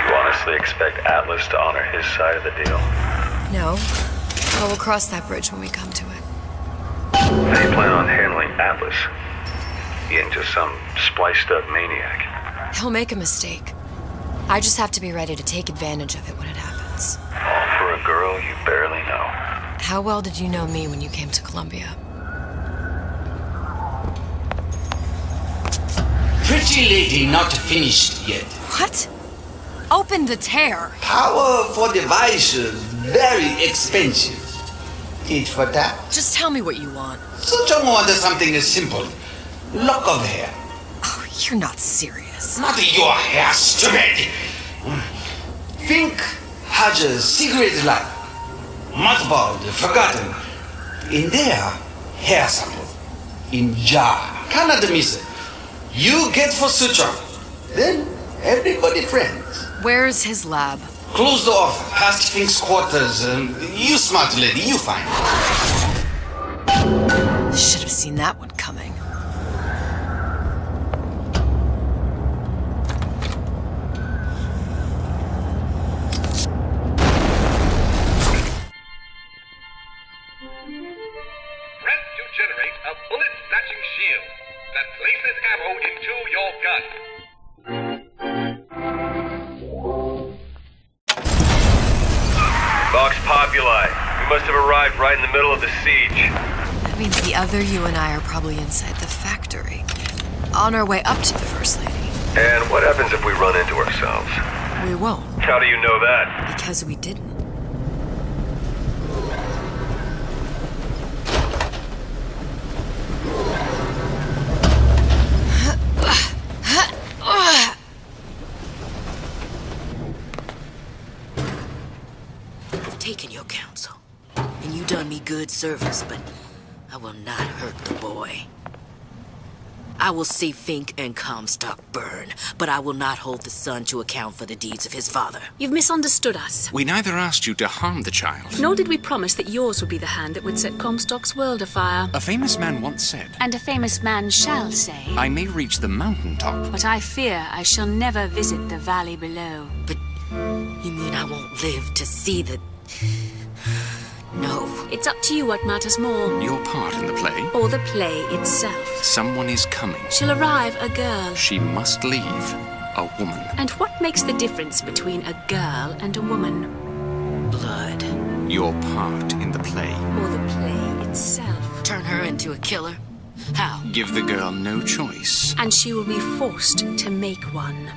N: You honestly expect Atlas to honor his side of the deal?
H: No, but we'll cross that bridge when we come to it.
N: How do you plan on handling Atlas? He ain't just some spliced-up maniac.
H: He'll make a mistake. I just have to be ready to take advantage of it when it happens.
N: All for a girl you barely know.
H: How well did you know me when you came to Columbia?
O: Pretty lady not finished yet.
H: What? Open the tear.
O: Powerful device, very expensive. Eat for that.
H: Just tell me what you want.
O: Such a want something simple. Lock of hair.
H: Oh, you're not serious.
O: Not your hair, stupid. Think Hodge's secret lab. Mothballed, forgotten. In there, hair sample. In jar. Cannot miss it. You get for Suchong. Then everybody friends.
H: Where's his lab?
O: Close the off, past Fink's quarters. You smart lady, you find.
H: Should have seen that one coming.
A: Press to generate a bullet-snatching shield that places ammo into your gun.
F: Vox Populi. We must have arrived right in the middle of the siege.
H: That means the other you and I are probably inside the factory. On our way up to the First Lady.
F: And what happens if we run into ourselves?
H: We won't.
F: How do you know that?
H: Because we didn't.
D: I've taken your counsel, and you done me good service, but I will not hurt the boy. I will see Fink and Comstock burn, but I will not hold the son to account for the deeds of his father.
S: You've misunderstood us.
T: We neither asked you to harm the child.
S: Nor did we promise that yours would be the hand that would set Comstock's world afire.
T: A famous man once said,
S: And a famous man shall say,
T: I may reach the mountaintop,
S: but I fear I shall never visit the valley below.
D: But you mean I won't live to see the... No.
S: It's up to you what matters more.
T: Your part in the play?
S: Or the play itself.
T: Someone is coming.
S: She'll arrive, a girl.
T: She must leave, a woman.
S: And what makes the difference between a girl and a woman?
D: Blood.
T: Your part in the play.
S: Or the play itself.
D: Turn her into a killer? How?
T: Give the girl no choice.
S: And she will be forced to make one.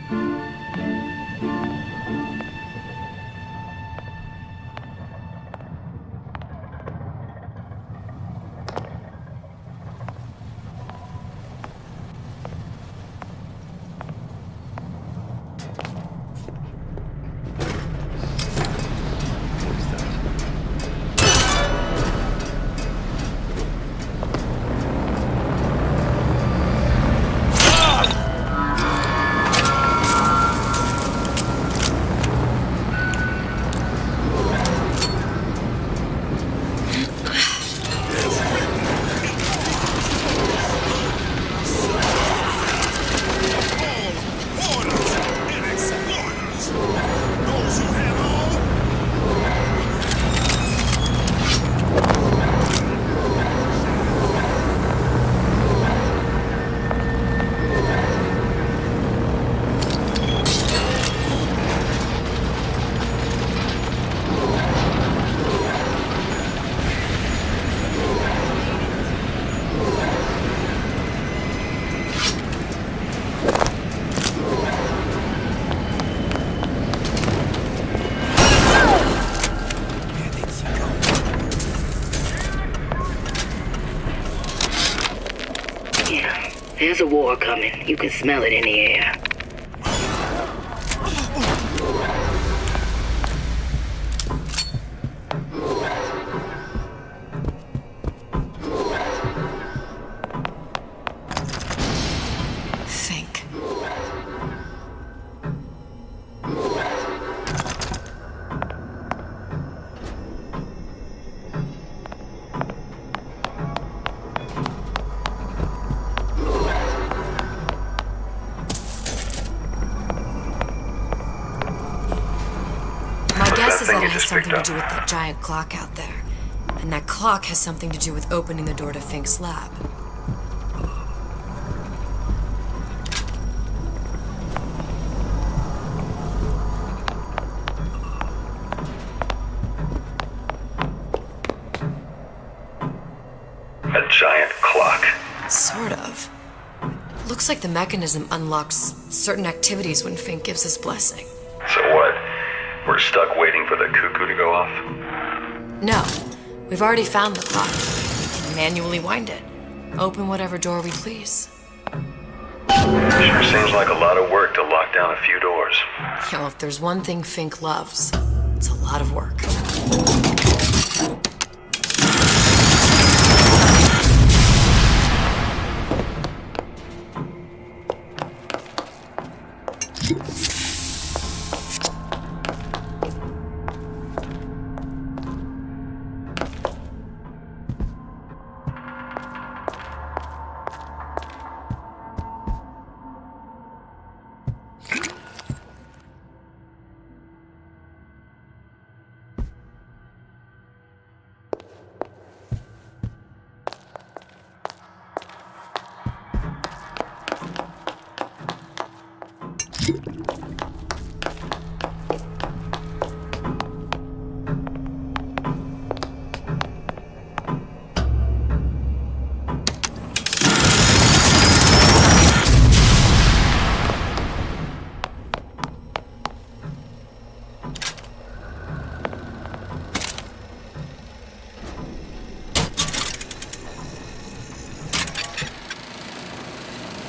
L: There's a war coming. You can smell it in the air.
H: Think. My guess is that it has something to do with that giant clock out there. And that clock has something to do with opening the door to Fink's lab.
N: A giant clock.
H: Sort of. Looks like the mechanism unlocks certain activities when Fink gives his blessing.
N: So what? We're stuck waiting for the cuckoo to go off?
H: No, we've already found the clock. We can manually wind it. Open whatever door we please.
N: Sure seems like a lot of work to lock down a few doors.
H: Yo, if there's one thing Fink loves, It's a lot of work.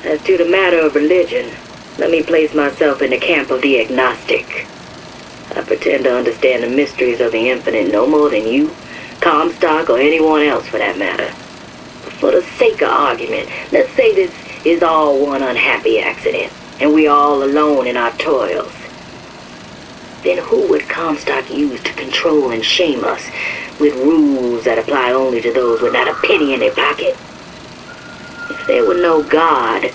D: As to the matter of religion, let me place myself in the camp of the agnostic. I pretend to understand the mysteries of the infinite no more than you, Comstock, or anyone else for that matter. But for the sake of argument, let's say this is all one unhappy accident, and we all alone in our toils. Then who would Comstock use to control and shame us with rules that apply only to those with not a penny in their pocket? If there were no God,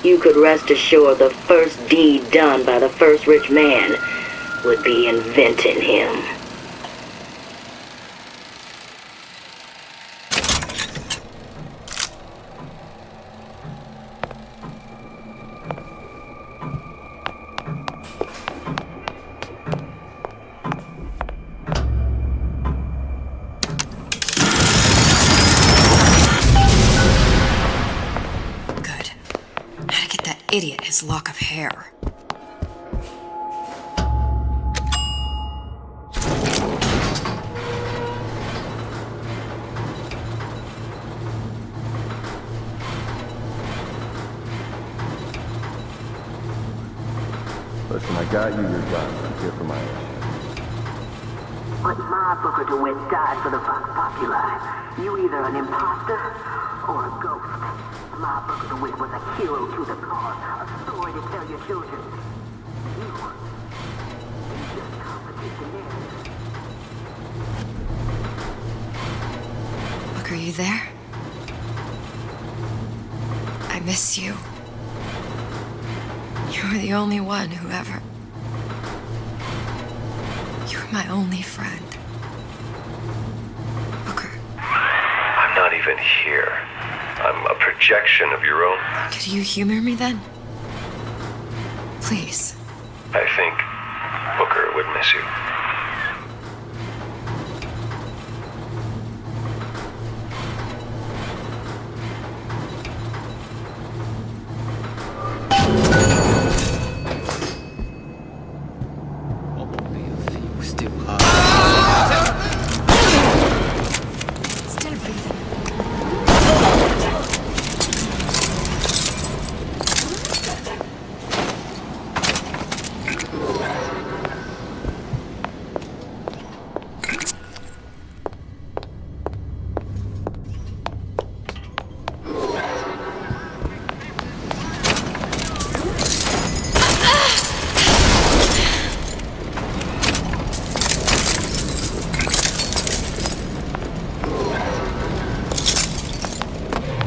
D: you could rest assured the first deed done by the first rich man would be inventing him.
H: Idiot his lock of hair.
C: Listen, I got you your guns. I'm here for my issue.
E: But my Booker DeWitt died for the Vox Populi. You either an imposter or a ghost. My Booker DeWitt was a hero to the cause, a story to tell your children. You just competition there.
H: Look, are you there? I miss you. You were the only one who ever... You were my only friend. Booker.
N: I'm not even here. I'm a projection of your own.
H: Could you humor me then? Please.
N: I think Booker would miss you.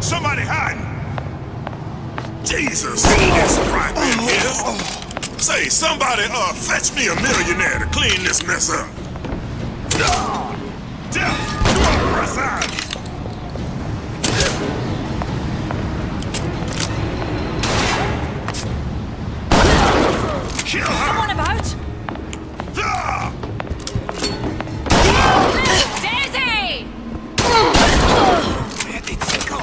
M: Somebody hiding! Jesus! It's right in here! Say, somebody, fetch me a millionaire to clean this mess up! Jeff, you on the right side! Kill her!
W: Someone about? Daisy!
M: Where did she go?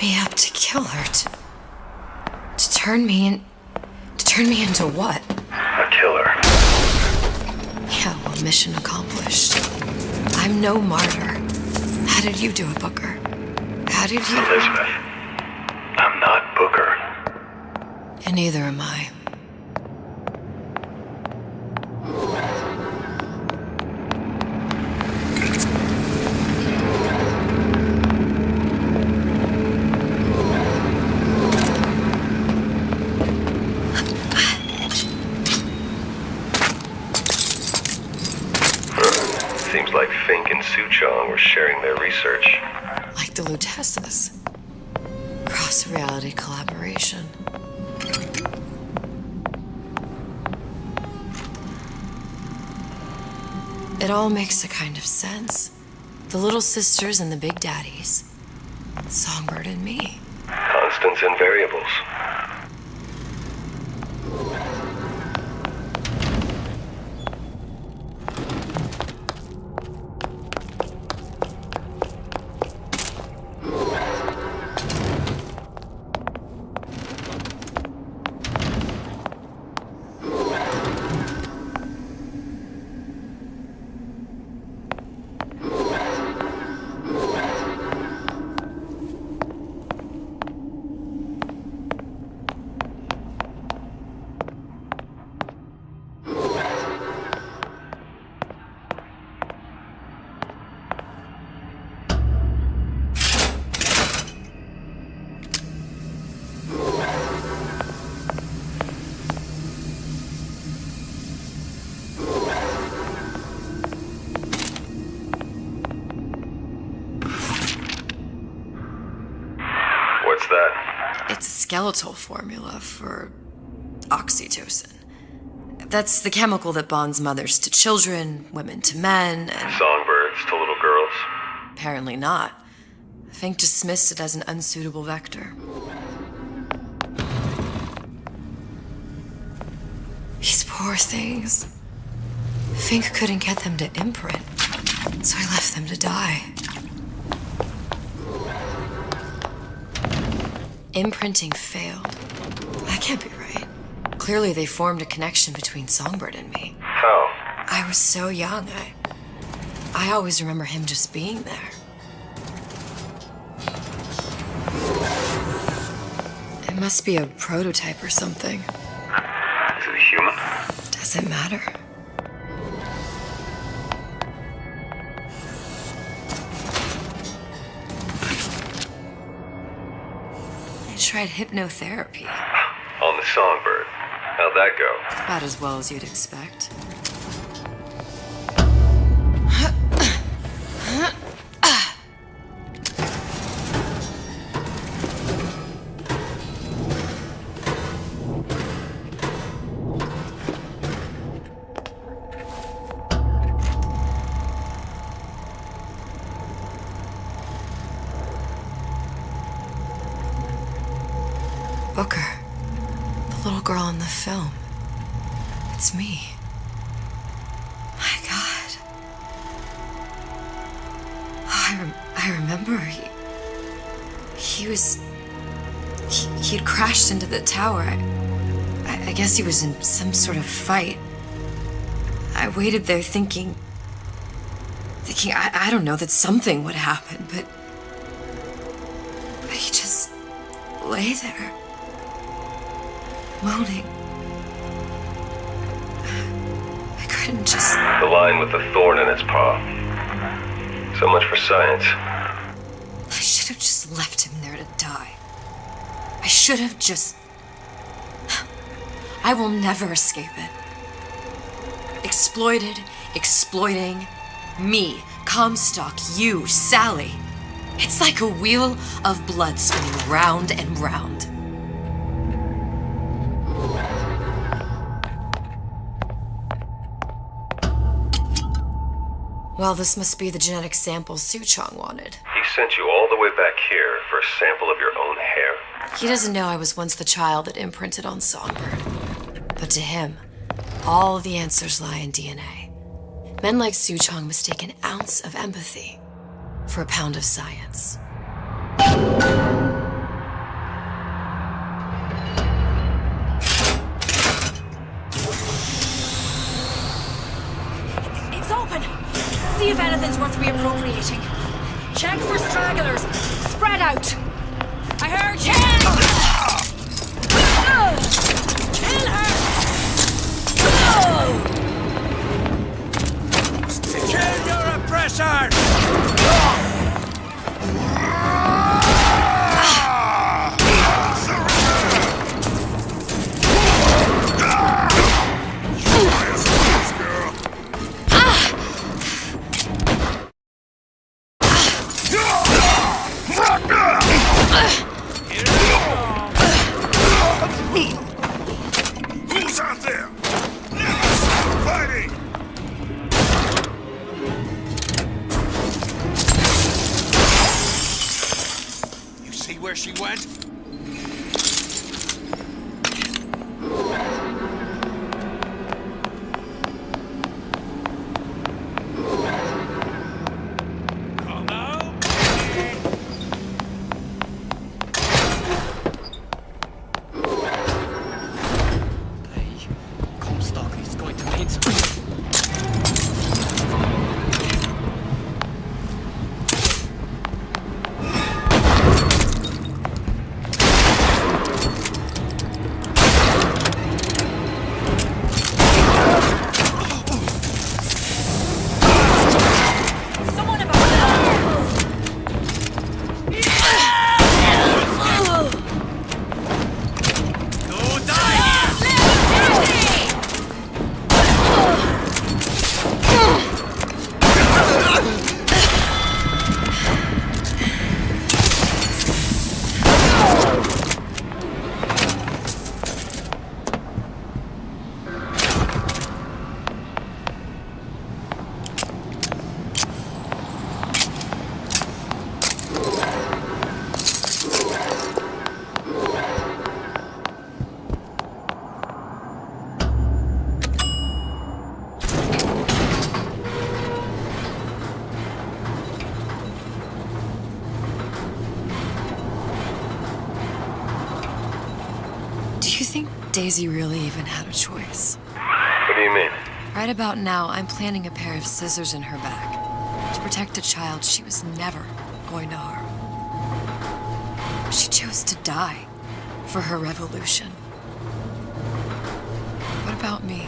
H: me up to kill her, to turn me into what?
N: A killer.
H: Yeah, well, mission accomplished. I'm no martyr. How did you do it, Booker? How did you...
N: Elizabeth, I'm not Booker.
H: And neither am I.
N: Seems like Fink and Suchong were sharing their research.
H: Like the Lutessas. Cross-reality collaboration. It all makes a kind of sense. The little sisters and the big daddies. Songbird and me.
N: Constants and variables. What's that?
H: It's a skeletal formula for oxytocin. That's the chemical that bonds mothers to children, women to men, and...
N: Songbirds to little girls?
H: Apparently not. Fink dismissed it as an unsuitable vector. These poor things. Fink couldn't get them to imprint, so I left them to die. Imprinting failed. That can't be right. Clearly they formed a connection between Songbird and me.
N: How?
H: I was so young, I always remember him just being there. It must be a prototype or something.
N: Is it a human?
H: Doesn't matter. I tried hypnotherapy.
N: On the Songbird. How'd that go?
H: About as well as you'd expect. Booker, the little girl in the film. It's me. My God. Oh, I remember he'd crashed into the tower. I guess he was in some sort of fight. I waited there thinking I don't know, that something would happen, but he just lay there. Moaning. I couldn't just...
N: The line with the thorn in its paw. So much for science.
H: I should have just left him there to die. I should have just... I will never escape it. Exploited, exploiting, me, Comstock, you, Sally. It's like a wheel of blood spinning round and round. Well, this must be the genetic sample Suchong wanted.
N: He sent you all the way back here for a sample of your own hair?
H: He doesn't know I was once the child that imprinted on Songbird. But to him, all the answers lie in DNA. Men like Suchong mistake an ounce of empathy for a pound of science.
W: is worth reappropriating. Check for stragglers. Spread out. I heard you. Kill her.
K: Kill your oppressor!
M: Who's out there? Fighting!
J: You see where she went?
K: Comstock is going to need some.
H: Do you think Daisy really even had a choice?
N: What do you mean?
H: Right about now, I'm planting a pair of scissors in her back to protect a child she was never going to harm. She chose to die for her revolution. What about me?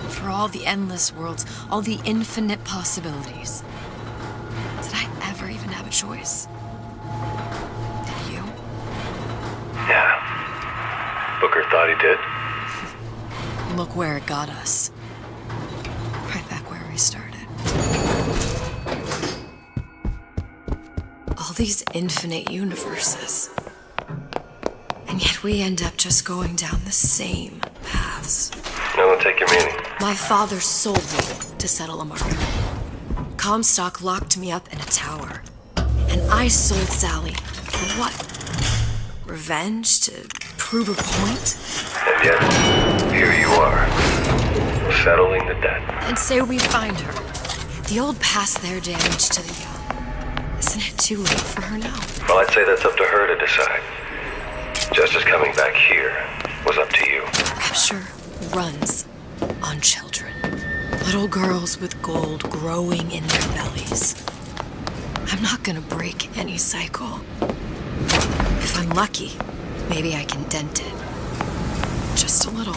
H: For all the endless worlds, all the infinite possibilities. Did I ever even have a choice? Did you?
N: Yeah. Booker thought he did.
H: Look where it got us. Right back where we started. All these infinite universes. And yet we end up just going down the same paths.
N: I don't take your meaning.
H: My father sold me to settle a market. Comstock locked me up in a tower. And I sold Sally for what? Revenge? To prove a point?
N: And yet, here you are, settling the debt.
H: And say we find her. The old past their damage to the young. Isn't it too late for her now?
N: Well, I'd say that's up to her to decide. Justice coming back here was up to you.
H: Rapture runs on children. Little girls with gold growing in their bellies. I'm not gonna break any cycle. If I'm lucky, maybe I can dent it. Just a little.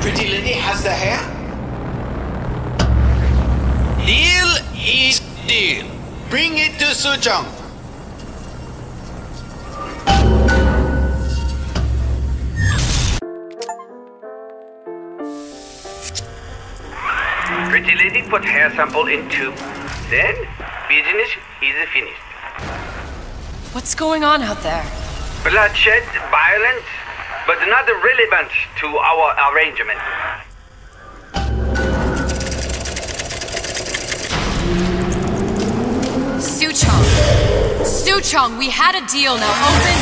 O: Pretty lady has the hair? Deal is deal. Bring it to Suchong.
B: Pretty lady put hair sample in tube. Then, business is finished.
H: What's going on out there?
B: Bloodshed, violence, but not relevant to our arrangement.
H: Suchong! Suchong, we had a deal, now open...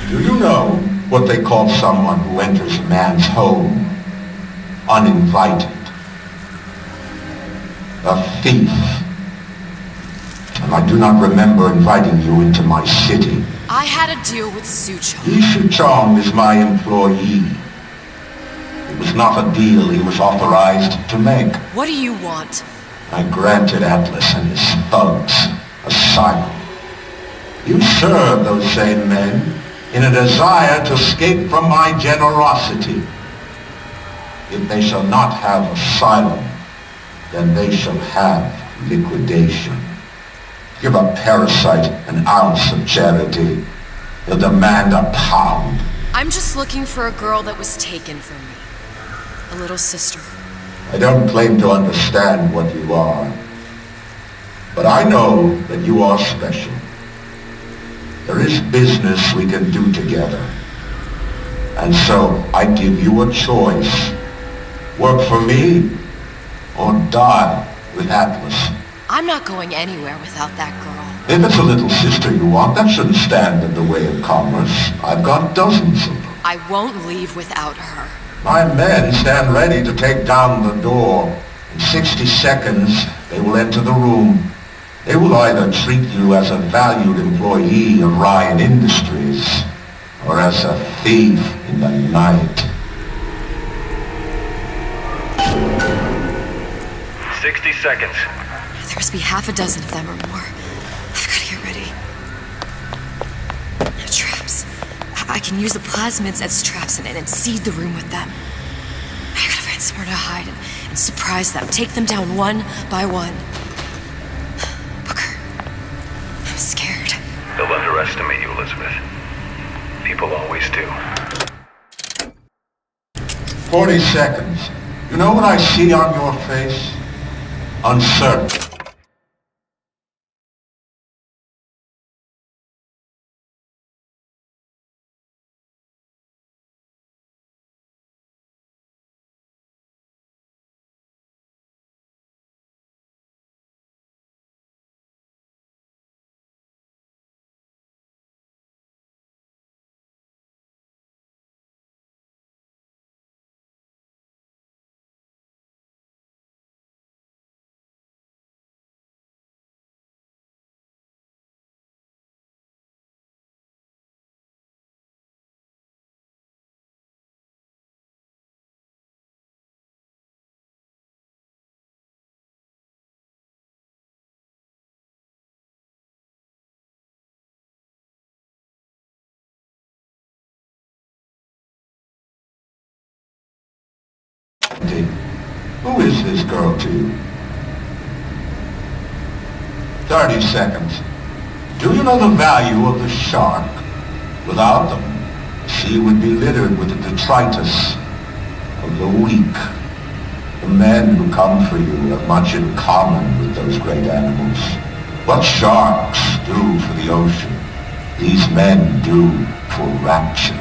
G: Do you know what they call someone who enters a man's home uninvited? A thief. and I do not remember inviting you into my city.
H: I had a deal with Suchong.
G: Yi Suchong is my employee. It was not a deal he was authorized to make.
H: What do you want?
G: I granted Atlas and his thugs asylum. You serve those same men in a desire to escape from my generosity. If they shall not have asylum, then they shall have liquidation. Give a parasite an ounce of charity, he'll demand a pound.
H: I'm just looking for a girl that was taken from me. A little sister.
G: I don't claim to understand what you are, but I know that you are special. There is business we can do together. And so I give you a choice. Work for me, or die with Atlas.
H: I'm not going anywhere without that girl.
G: If it's a little sister you want, that shouldn't stand in the way of commerce. I've got dozens of them.
H: I won't leave without her.
G: My men stand ready to take down the door. In 60 seconds, they will enter the room. They will either treat you as a valued employee of Ryan Industries, or as a thief in the night.
N: 60 seconds.
H: There must be half a dozen of them or more. I've got to get ready. Traps. I can use the plasmids as traps and seed the room with them. I gotta find somewhere to hide and surprise them. Take them down one by one. Booker, I'm scared.
N: They'll underestimate you, Elizabeth. People always do.
G: 40 seconds. You know what I see on your face? Uncertain. Who is this girl to you? 30 seconds. Do you know the value of the shark? Without them, the sea would be littered with the detritus of the weak. The men who come for you have much in common with those great animals. What sharks do for the ocean, these men do for rapture.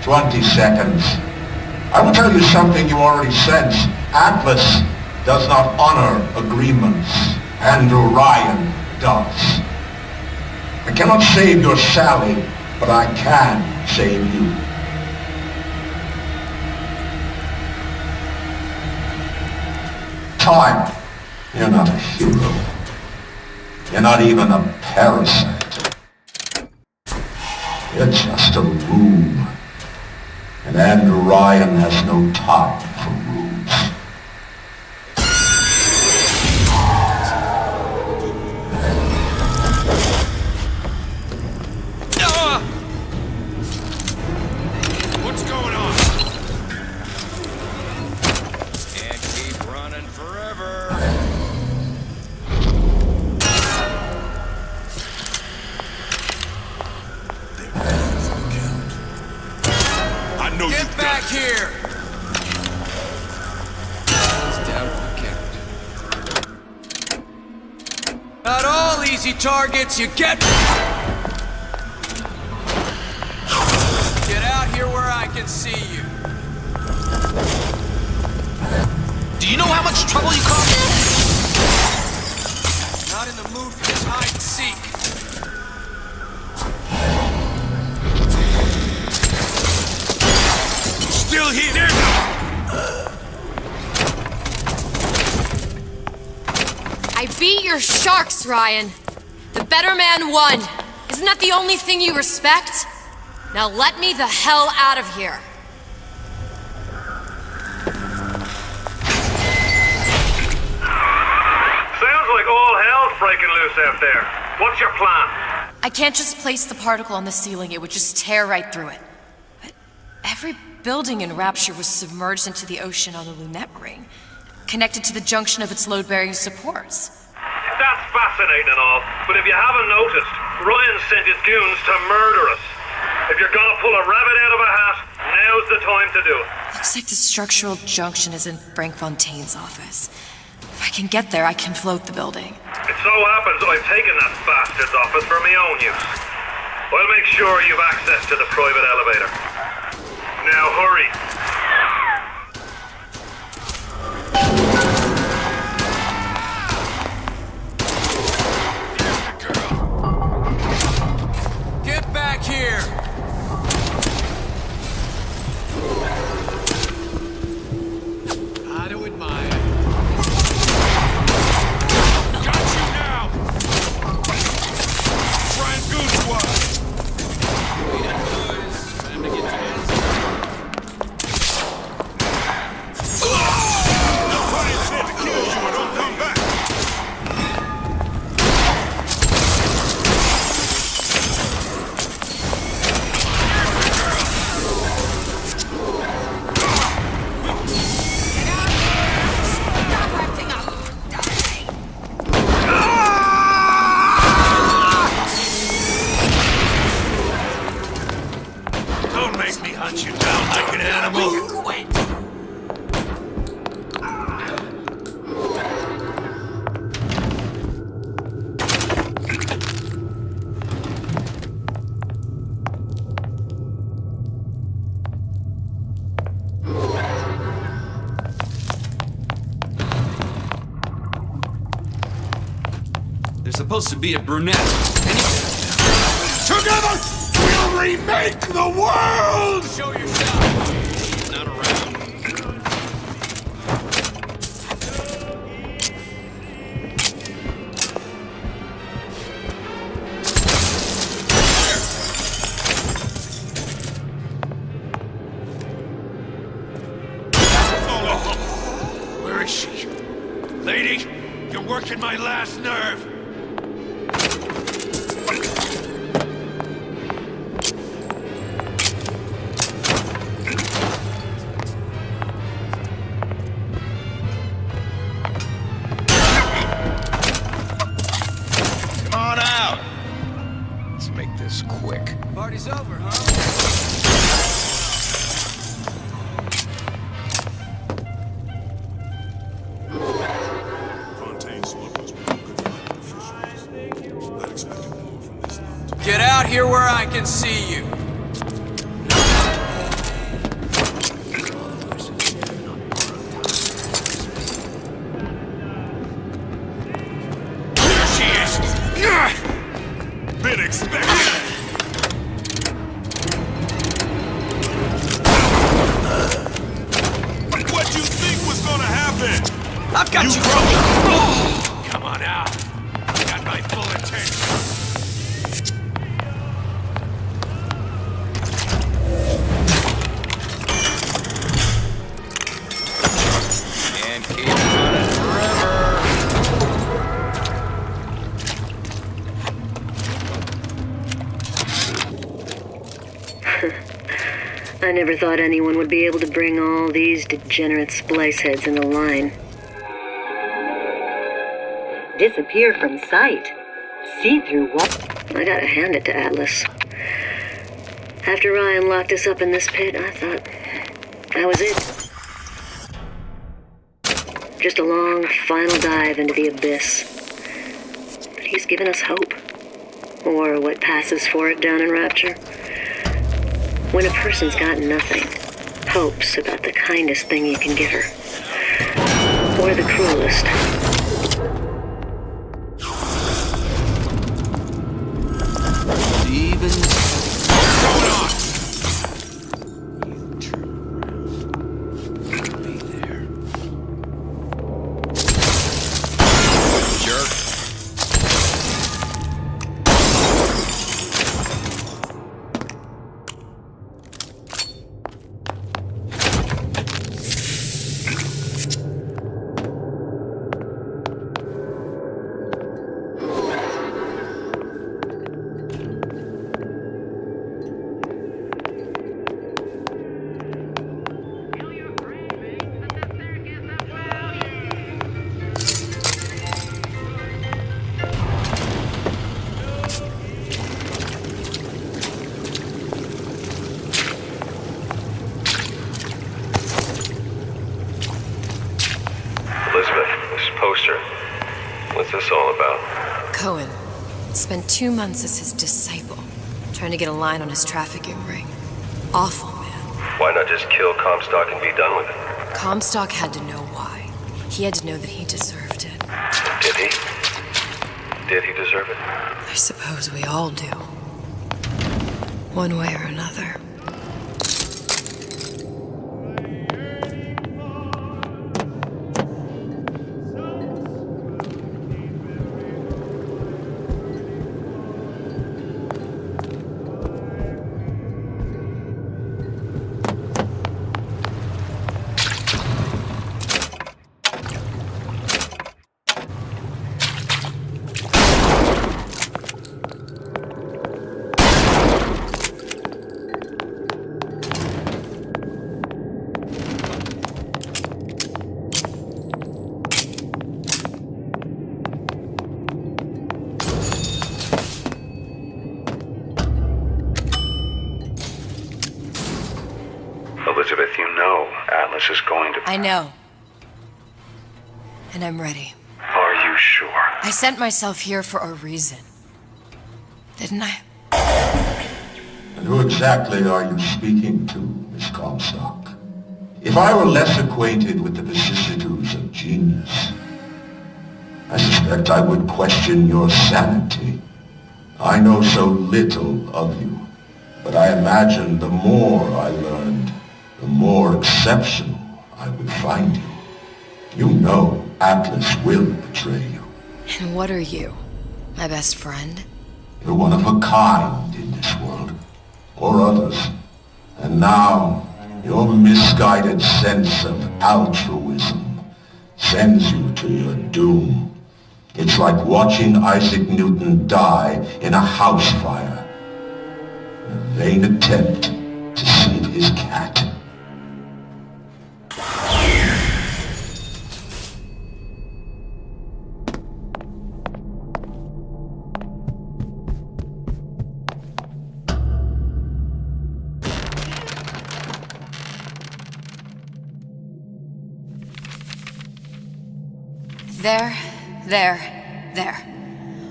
G: 20 seconds. I will tell you something you already sense. Atlas does not honor agreements. Andrew Ryan does. I cannot save your Sally, but I can save you. Time. You're not a hero. You're not even a parasite. You're just a room. And Andrew Ryan has no time for rules.
R: What's going on? Can't keep running forever.
M: Get
R: back here!
K: He's down for the count. Not all easy targets you get! Get out here where I can see you.
J: Do you know how much trouble you caused?
K: Not in the mood for this hide and seek.
R: Still here!
H: I beat Beat your sharks, Ryan. The better man won. Isn't that the only thing you respect? Now let me the hell out of here.
F: Sounds like all hell's breaking loose out there. What's your plan?
H: I can't just place the particle on the ceiling, it would just tear right through it. But every building in Rapture was submerged into the ocean on the Lunette ring, connected to the junction of its load-bearing supports.
F: That's fascinating and all, but if you haven't noticed, Ryan sent his goons to murder us. If you're gonna pull a rabbit out of a hat, now's the time to do it.
H: Looks like the structural junction is in Frank Fontaine's office. If I can get there, I can float the building.
F: It so happens I've taken that bastard's office for my own use. I'll make sure you've access to the private elevator. Now hurry.
K: Get back here! I do admire.
M: Got you now! Try and goon squad!
K: Time to get your hands
M: Nobody said to kill you and don't come back! Don't make me hunt you down like an animal!
O: There's supposed to be a brunette.
M: Together, we'll remake the world!
K: Show yourself! Not around.
M: Where is she? Lady, you're working my last nerve.
J: Come on out. Let's make this quick.
K: Party's over, huh?
M: Fontaine smugglers were good elected officials. I'd expected more from this lot.
K: Get out here where I can see you.
M: There she is! Been expecting it! What you think was gonna happen?
K: I've got you.
M: Come on out. I got my full attention.
J: And keep running forever.
L: I never thought anyone would be able to bring all these degenerate splice heads into line. Disappear from sight. See through what? I gotta hand it to Atlas. After Ryan locked us up in this pit, I thought that was it. Just a long, final dive into the abyss. But he's given us hope. Or what passes for it down in Rapture. When a person's got nothing, hope's about the kindest thing you can give her. Or the cruelest.
J: Jerk.
H: spent 2 months as his disciple, trying to get a line on his trafficking ring. Awful, man.
N: Why not just kill Comstock and be done with it?
H: Comstock had to know why. He had to know that he deserved it.
N: Did he? Did he deserve it?
H: I suppose we all do. One way or another.
N: Elizabeth, you know Atlas is going to...
H: I know. And I'm ready.
N: Are you sure?
H: I sent myself here for a reason. Didn't I?
G: And who exactly are you speaking to, Miss Comstock? If I were less acquainted with the vicissitudes of genius, I suspect I would question your sanity. I know so little of you, but I imagine the more I learned, the more exceptional I would find you. You know Atlas will betray you.
H: And what are you? My best friend?
G: You're one of a kind in this world, or others. And now, your misguided sense of altruism sends you to your doom. It's like watching Isaac Newton die in a house fire, in a vain attempt to save his cat.
H: There.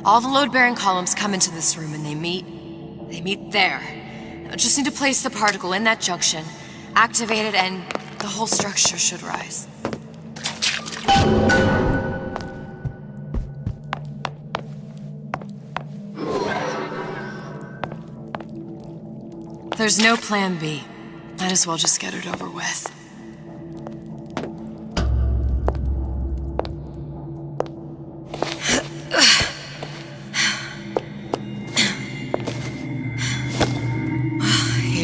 H: All the load-bearing columns come into this room and they meet there. I just need to place the particle in that junction, activate it, and the whole structure should rise. There's no plan B. Might as well just get it over with.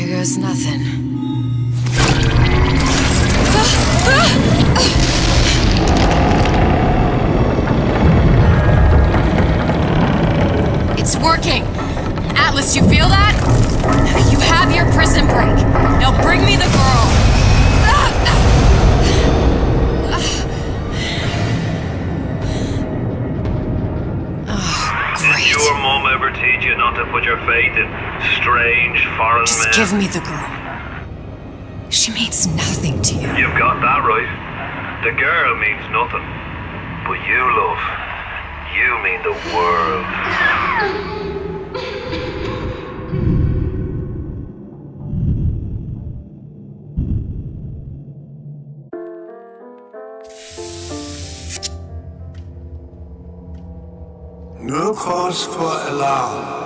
H: There's nothing. It's working! Atlas, you feel that? You have your prison break. Now bring me the girl!
F: Did your mom ever teach you not to put your faith in strange foreign men?
H: Just give me the girl. She means nothing to you.
F: You've got that right. The girl means nothing. But you, love, you mean the world.
I: No cause for alarm.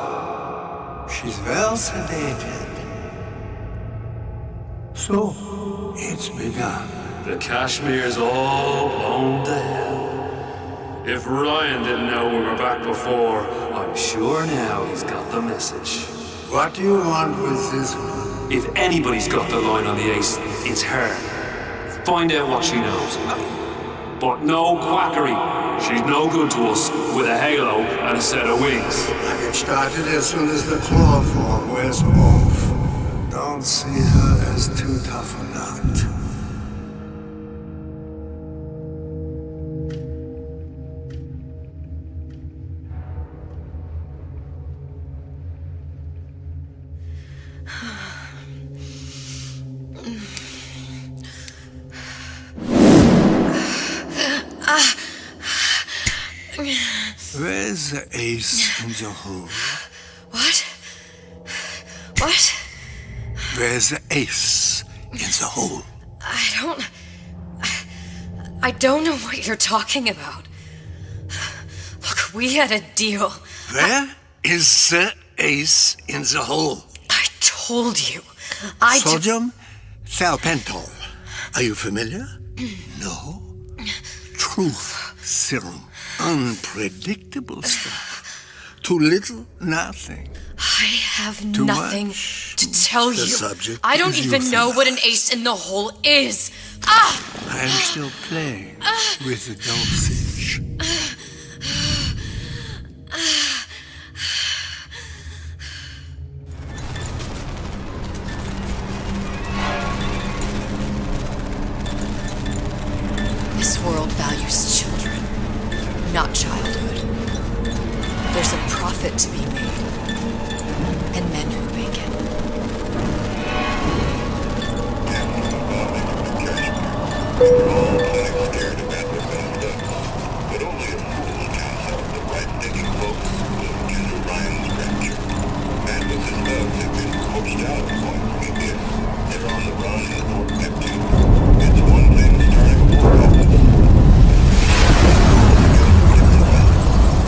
I: She's well sedated. So, it's begun.
P: The Kashmir's all blown to hell. If Ryan didn't know we were back before, I'm sure now he's got the message.
I: What do you want with this one?
P: If anybody's got the line on the ace, it's her. Find out what she knows. But no quackery. She's no good to us with a halo and a set of wings.
I: I get started as soon as the claw form wears off. Don't see her as too tough a nut. Where's Where's the ace in the hole?
H: What? What?
I: Where's the ace in the hole?
H: I don't know what you're talking about. Look, we had a deal.
I: Where is the ace in the hole?
H: I told you.
I: Sodium thiopental. Are you familiar? No. Truth serum. Unpredictable stuff. Too little, nothing.
H: I have
I: Too
H: nothing
I: much.
H: to tell
I: The
H: you.
I: subject
H: I don't
I: is
H: even know what an ace in the hole is. Ah!
I: I am still playing with the dosage.
H: This world values children, not childhood. There's a profit to be made, and men who make it.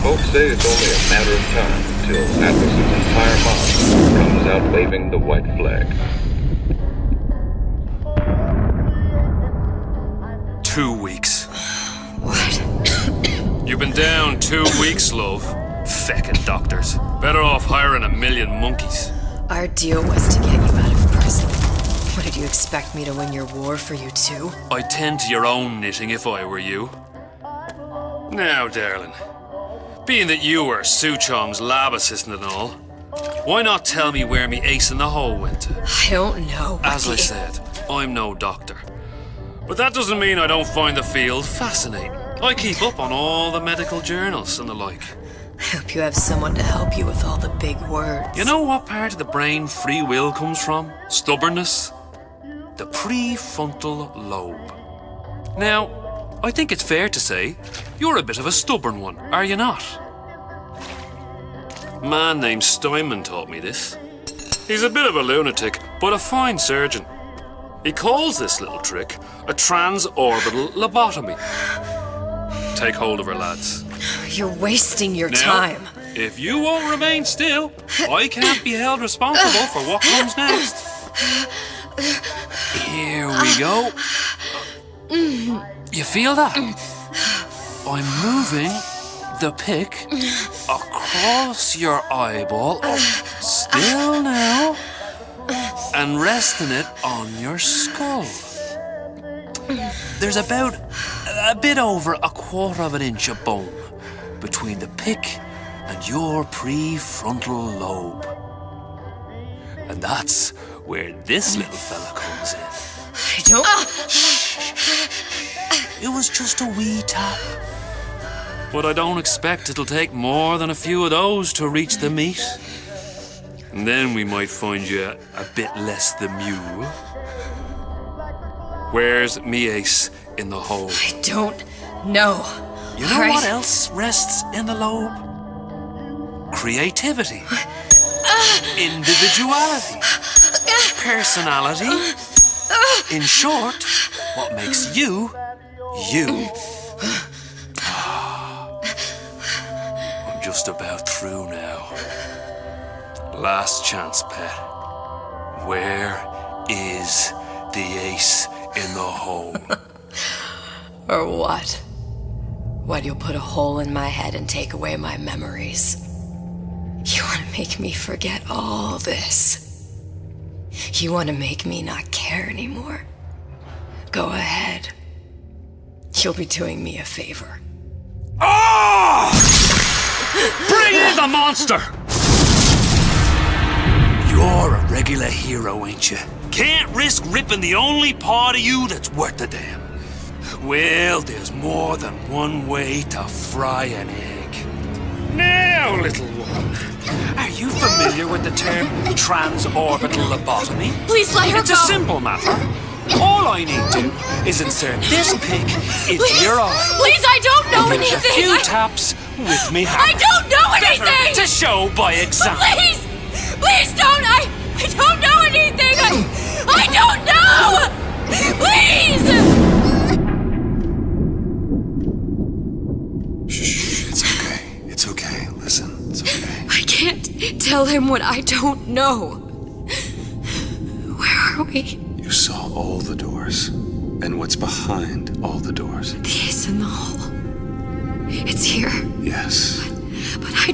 Q: Folks say it's only a matter of time until Atlas's entire mob comes out waving the white flag.
P: 2 weeks. What? You've been down 2 weeks, love. Feckin' doctors. Better off hiring 1,000,000 monkeys.
H: Our deal was to get you out of prison. What, did you expect me to win your war for you too?
P: I'd tend to your own knitting if I were you. Now, darling, being that you were Su Chong's lab assistant and all, why not tell me where me ace in the hole went to?
H: I don't know.
P: As I said, I'm no doctor. But that doesn't mean I don't find the field fascinating. I keep up on all the medical journals and the like.
H: I hope you have someone to help you with all the big words.
P: You know what part of the brain free will comes from? Stubbornness? The prefrontal lobe. Now, I think it's fair to say you're a bit of a stubborn one, are you not? A man named Steinman taught me this. He's a bit of a lunatic, but a fine surgeon. He calls this little trick a transorbital lobotomy. Take hold of her, lads.
H: You're wasting your
P: Now,
H: time.
P: If you won't remain still, I can't be held responsible for what comes next. Here we go. You feel that? I'm moving the pick across your eyeball, still now, and resting it on your skull. There's about a bit over 1/4 of an inch of bone between the pick and your prefrontal lobe. And that's where this little fella comes in.
H: I don't...
P: It was just a wee tap. But I don't expect it'll take more than a few of those to reach the meat. And then we might find you a bit less the mule. Where's me ace in the hole?
H: I don't know.
P: You know what else rests in the lobe? Creativity. Individuality. Personality. In short, what makes you, you. I'm just about through now. Last chance, pet. Where is the ace in the hole?
H: Or what? What, you'll put a hole in my head and take away my memories? You want to make me forget all this? You want to make me not care anymore? Go ahead. You'll be doing me a favor.
P: Ah! Bring in the monster! You're a regular hero, ain't you? Can't risk ripping the only part of you that's worth a damn. Well, there's more than one way to fry an egg. Now, little one, are you familiar with the term transorbital lobotomy?
H: Please let her
P: It's
H: go.
P: a simple matter. All I need to is insert this pick into your eye.
H: Please, I don't know
P: Give it
H: anything.
P: a few taps with me hammer.
H: I don't know anything.
P: Better to show by example.
H: Please, please don't. I don't know anything. I don't know. Please.
T: Shh, it's okay. It's okay. Listen, it's okay.
H: I can't tell him what I don't know. Where are we?
T: You saw all the doors. And what's behind all the doors?
H: The ace in the hole. It's here.
T: Yes.
H: But I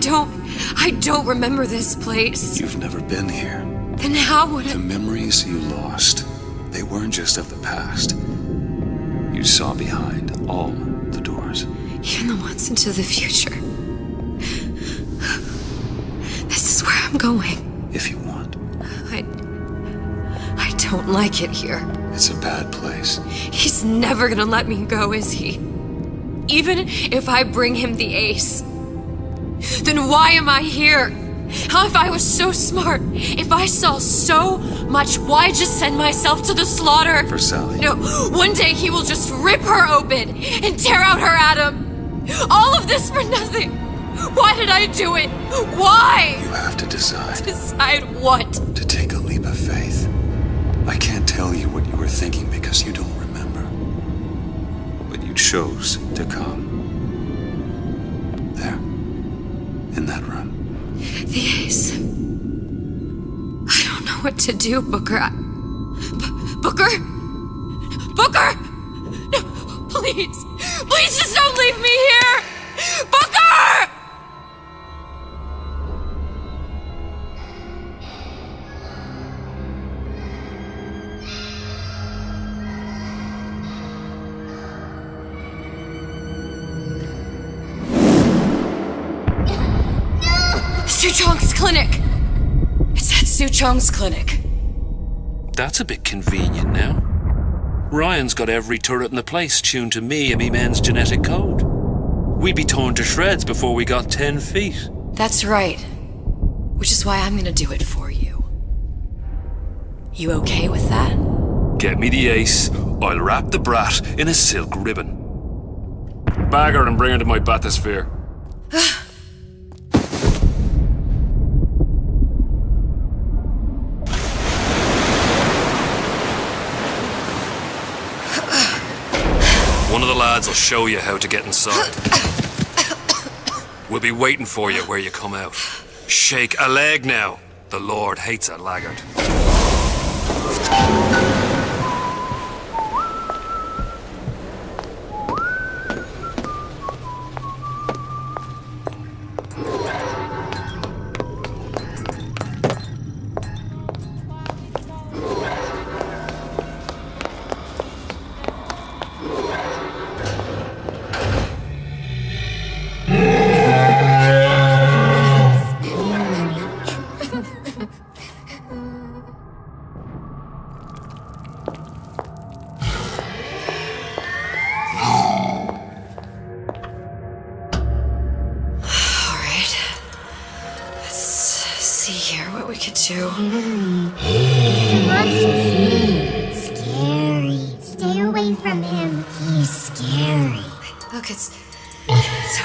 H: don't remember this place.
T: You've never been here.
H: Then how would
T: The memories you lost, they weren't just of the past. You saw behind all the doors.
H: Even the ones into the future. This is where I'm going.
T: If you want.
H: I don't like it here.
T: It's a bad place.
H: He's never gonna let me go, is he? Even if I bring him the ace. Then why am I here? How if I was so smart? If I saw so much, why just send myself to the slaughter?
T: For Sally.
H: No, one day he will just rip her open and tear out her atom. All of this for nothing. Why did I do it? Why?
T: You have to decide.
H: Decide what?
T: To take a leap of faith. I can't tell you what you were thinking because you don't remember. But you chose to come. There. In that room.
H: The ace. I don't know what to do, Booker. Booker? Booker! No, please. Please just don't leave me here! Booker! Suchong's clinic! It's at Suchong's clinic.
P: That's a bit convenient now. Ryan's got every turret in the place tuned to me and me men's genetic code. We'd be torn to shreds before we got 10 feet.
H: That's right. Which is why I'm gonna do it for you. You okay with that?
P: Get me the ace, I'll wrap the brat in a silk ribbon. Bag her and bring her to my bathysphere. One of the lads will show you how to get inside. We'll be waiting for you where you come out. Shake a leg now. The Lord hates a laggard.
A: Scary. Stay away from him. He's scary.
H: Look, it's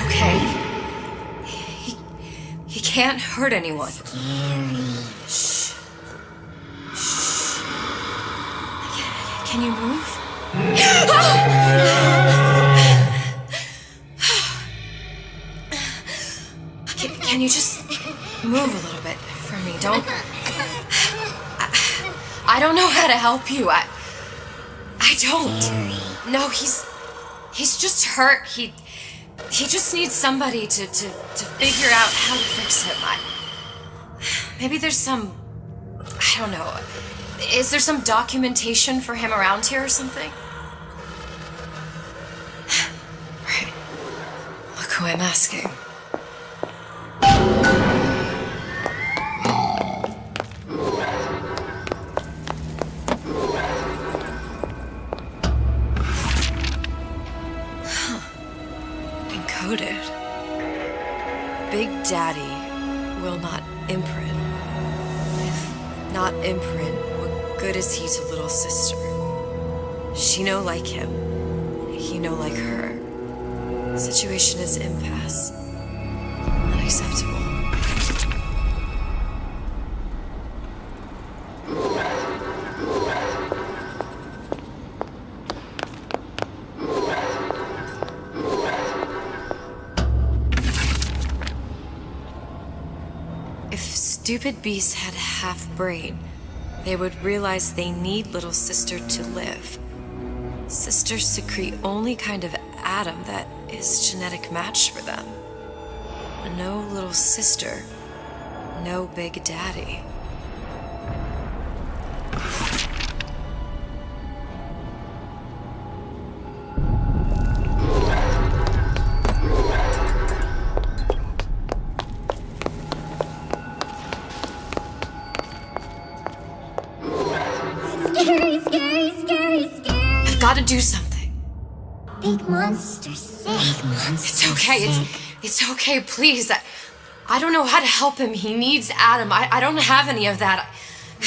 H: okay. He can't hurt anyone.
A: Scary.
H: Shh. Shh. Can you move? Can you just move a little bit for me? Don't. I don't know how to help you. I don't. No, he's just hurt. He just needs somebody to figure out how to fix him. Maybe there's some, I don't know. Is there some documentation for him around here or something? Right. Look who I'm asking. Encoded. Big Daddy will not imprint. If not imprint, what good is he to little sister? She no like him. He no like her. Situation is impasse. Unacceptable. If stupid beasts had half brain, they would realize they need little sister to live. Sisters secrete only kind of atom that is genetic match for them. No little sister, no big daddy.
A: Scary, scary, scary, scary.
H: I've got to do something.
A: Big monster sick. Big monster
H: It's okay. It's okay. Please. I don't know how to help him. He needs Adam. I don't have any of that.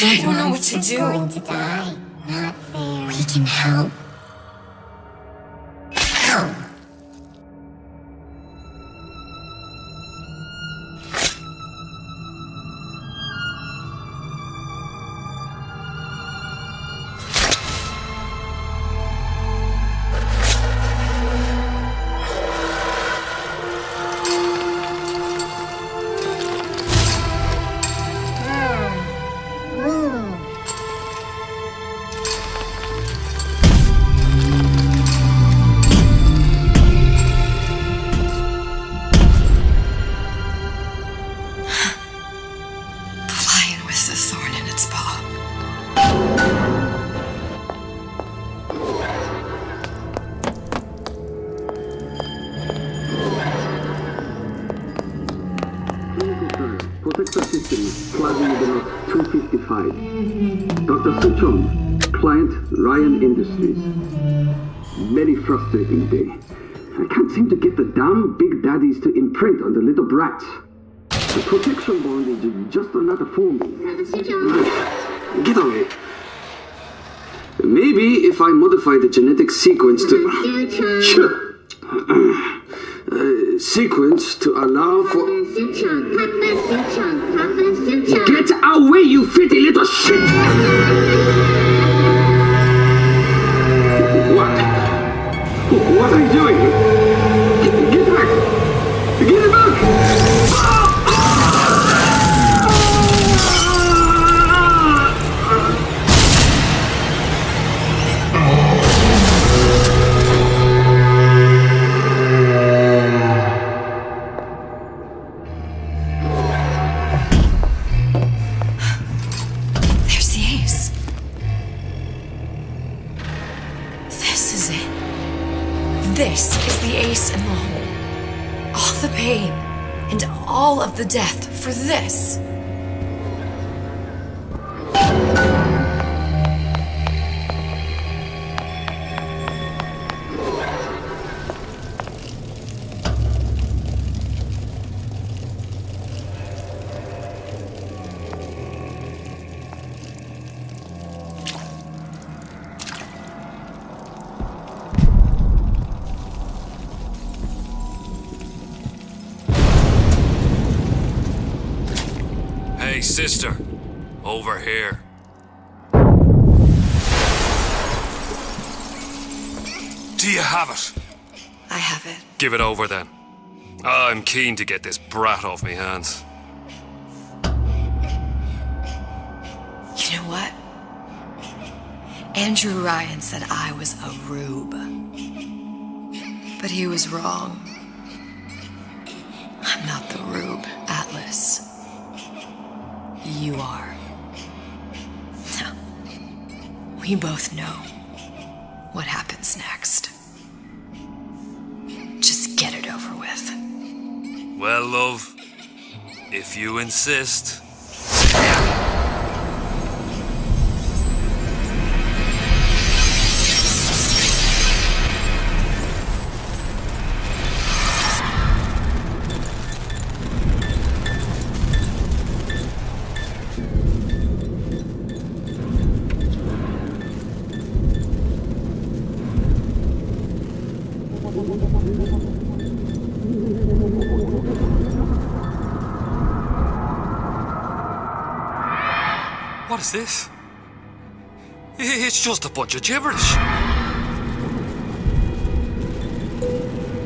H: I don't know what to do.
A: Going to die. Not fair. We can help. Help.
H: Flying with the thorn in its paw.
S: Protector Systems, Plaza Unit 255. Dr. Suchong, client Ryan Industries. Very frustrating day. I can't seem to get the damn big daddies to imprint on the little brats. The protection bond is just another form. Get away. Maybe if I modify the genetic sequence to... sequence to allow for... Get away, you filthy little shit! What are you doing? Get back! Get back!
H: There's the ace. This is it. This is the ace in the hole. All the pain and all of the death for this.
P: Hey, sister. Over here. Do you have it?
H: I have it.
P: Give it over then. I'm keen to get this brat off me hands.
H: You know what? Andrew Ryan said I was a rube. But he was wrong. I'm not the rube, Atlas. You are. Now, we both know what happens next. Just get it over with.
P: Well, love, if you insist. What is this? It's just a bunch of gibberish.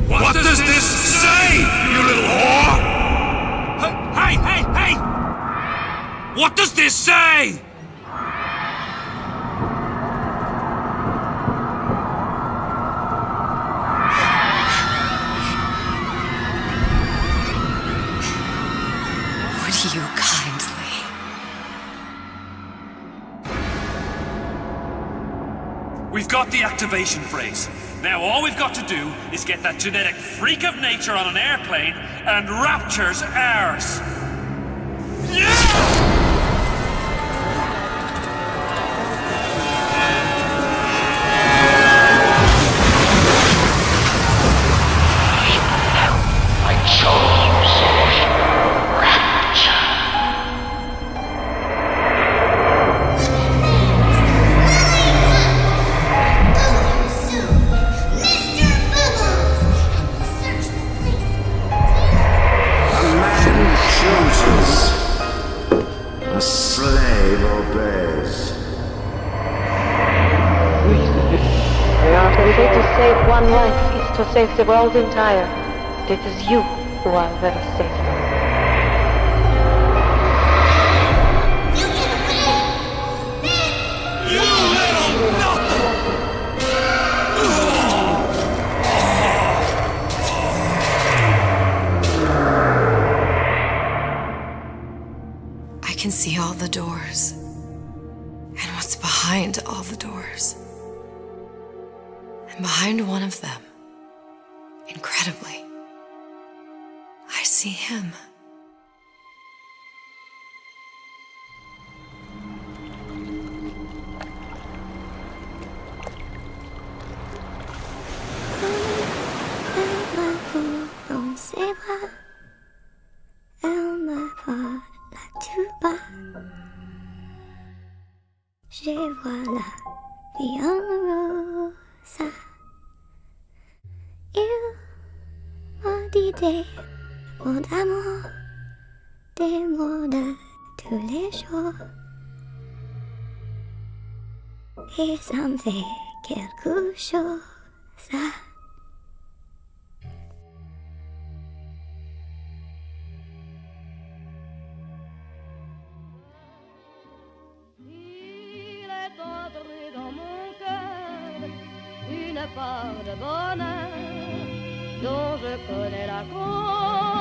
P: What does this say, you little whore? Hey! What does this say?
H: Would you kindly?
P: We've got the activation phrase. Now all we've got to do is get that genetic freak of nature on an airplane and Rapture's ours.
G: I chose you, Source. Rapture.
I: A man chooses. A slave obeys.
D: Reality to save one life is to save the world entire. It is you who are very safe.
H: I can see all the doors. And what's behind all the doors. And behind one of them, incredibly, I see him.
A: Dans ses bras, elle me vole tout bas. Je vois la vie en rose. Il m'a dit des mots d'amour, des mots de tous les jours. Et ça me fait quelque chose.
U: Dans mon cœur, une part de bonheur dont je connais la cause.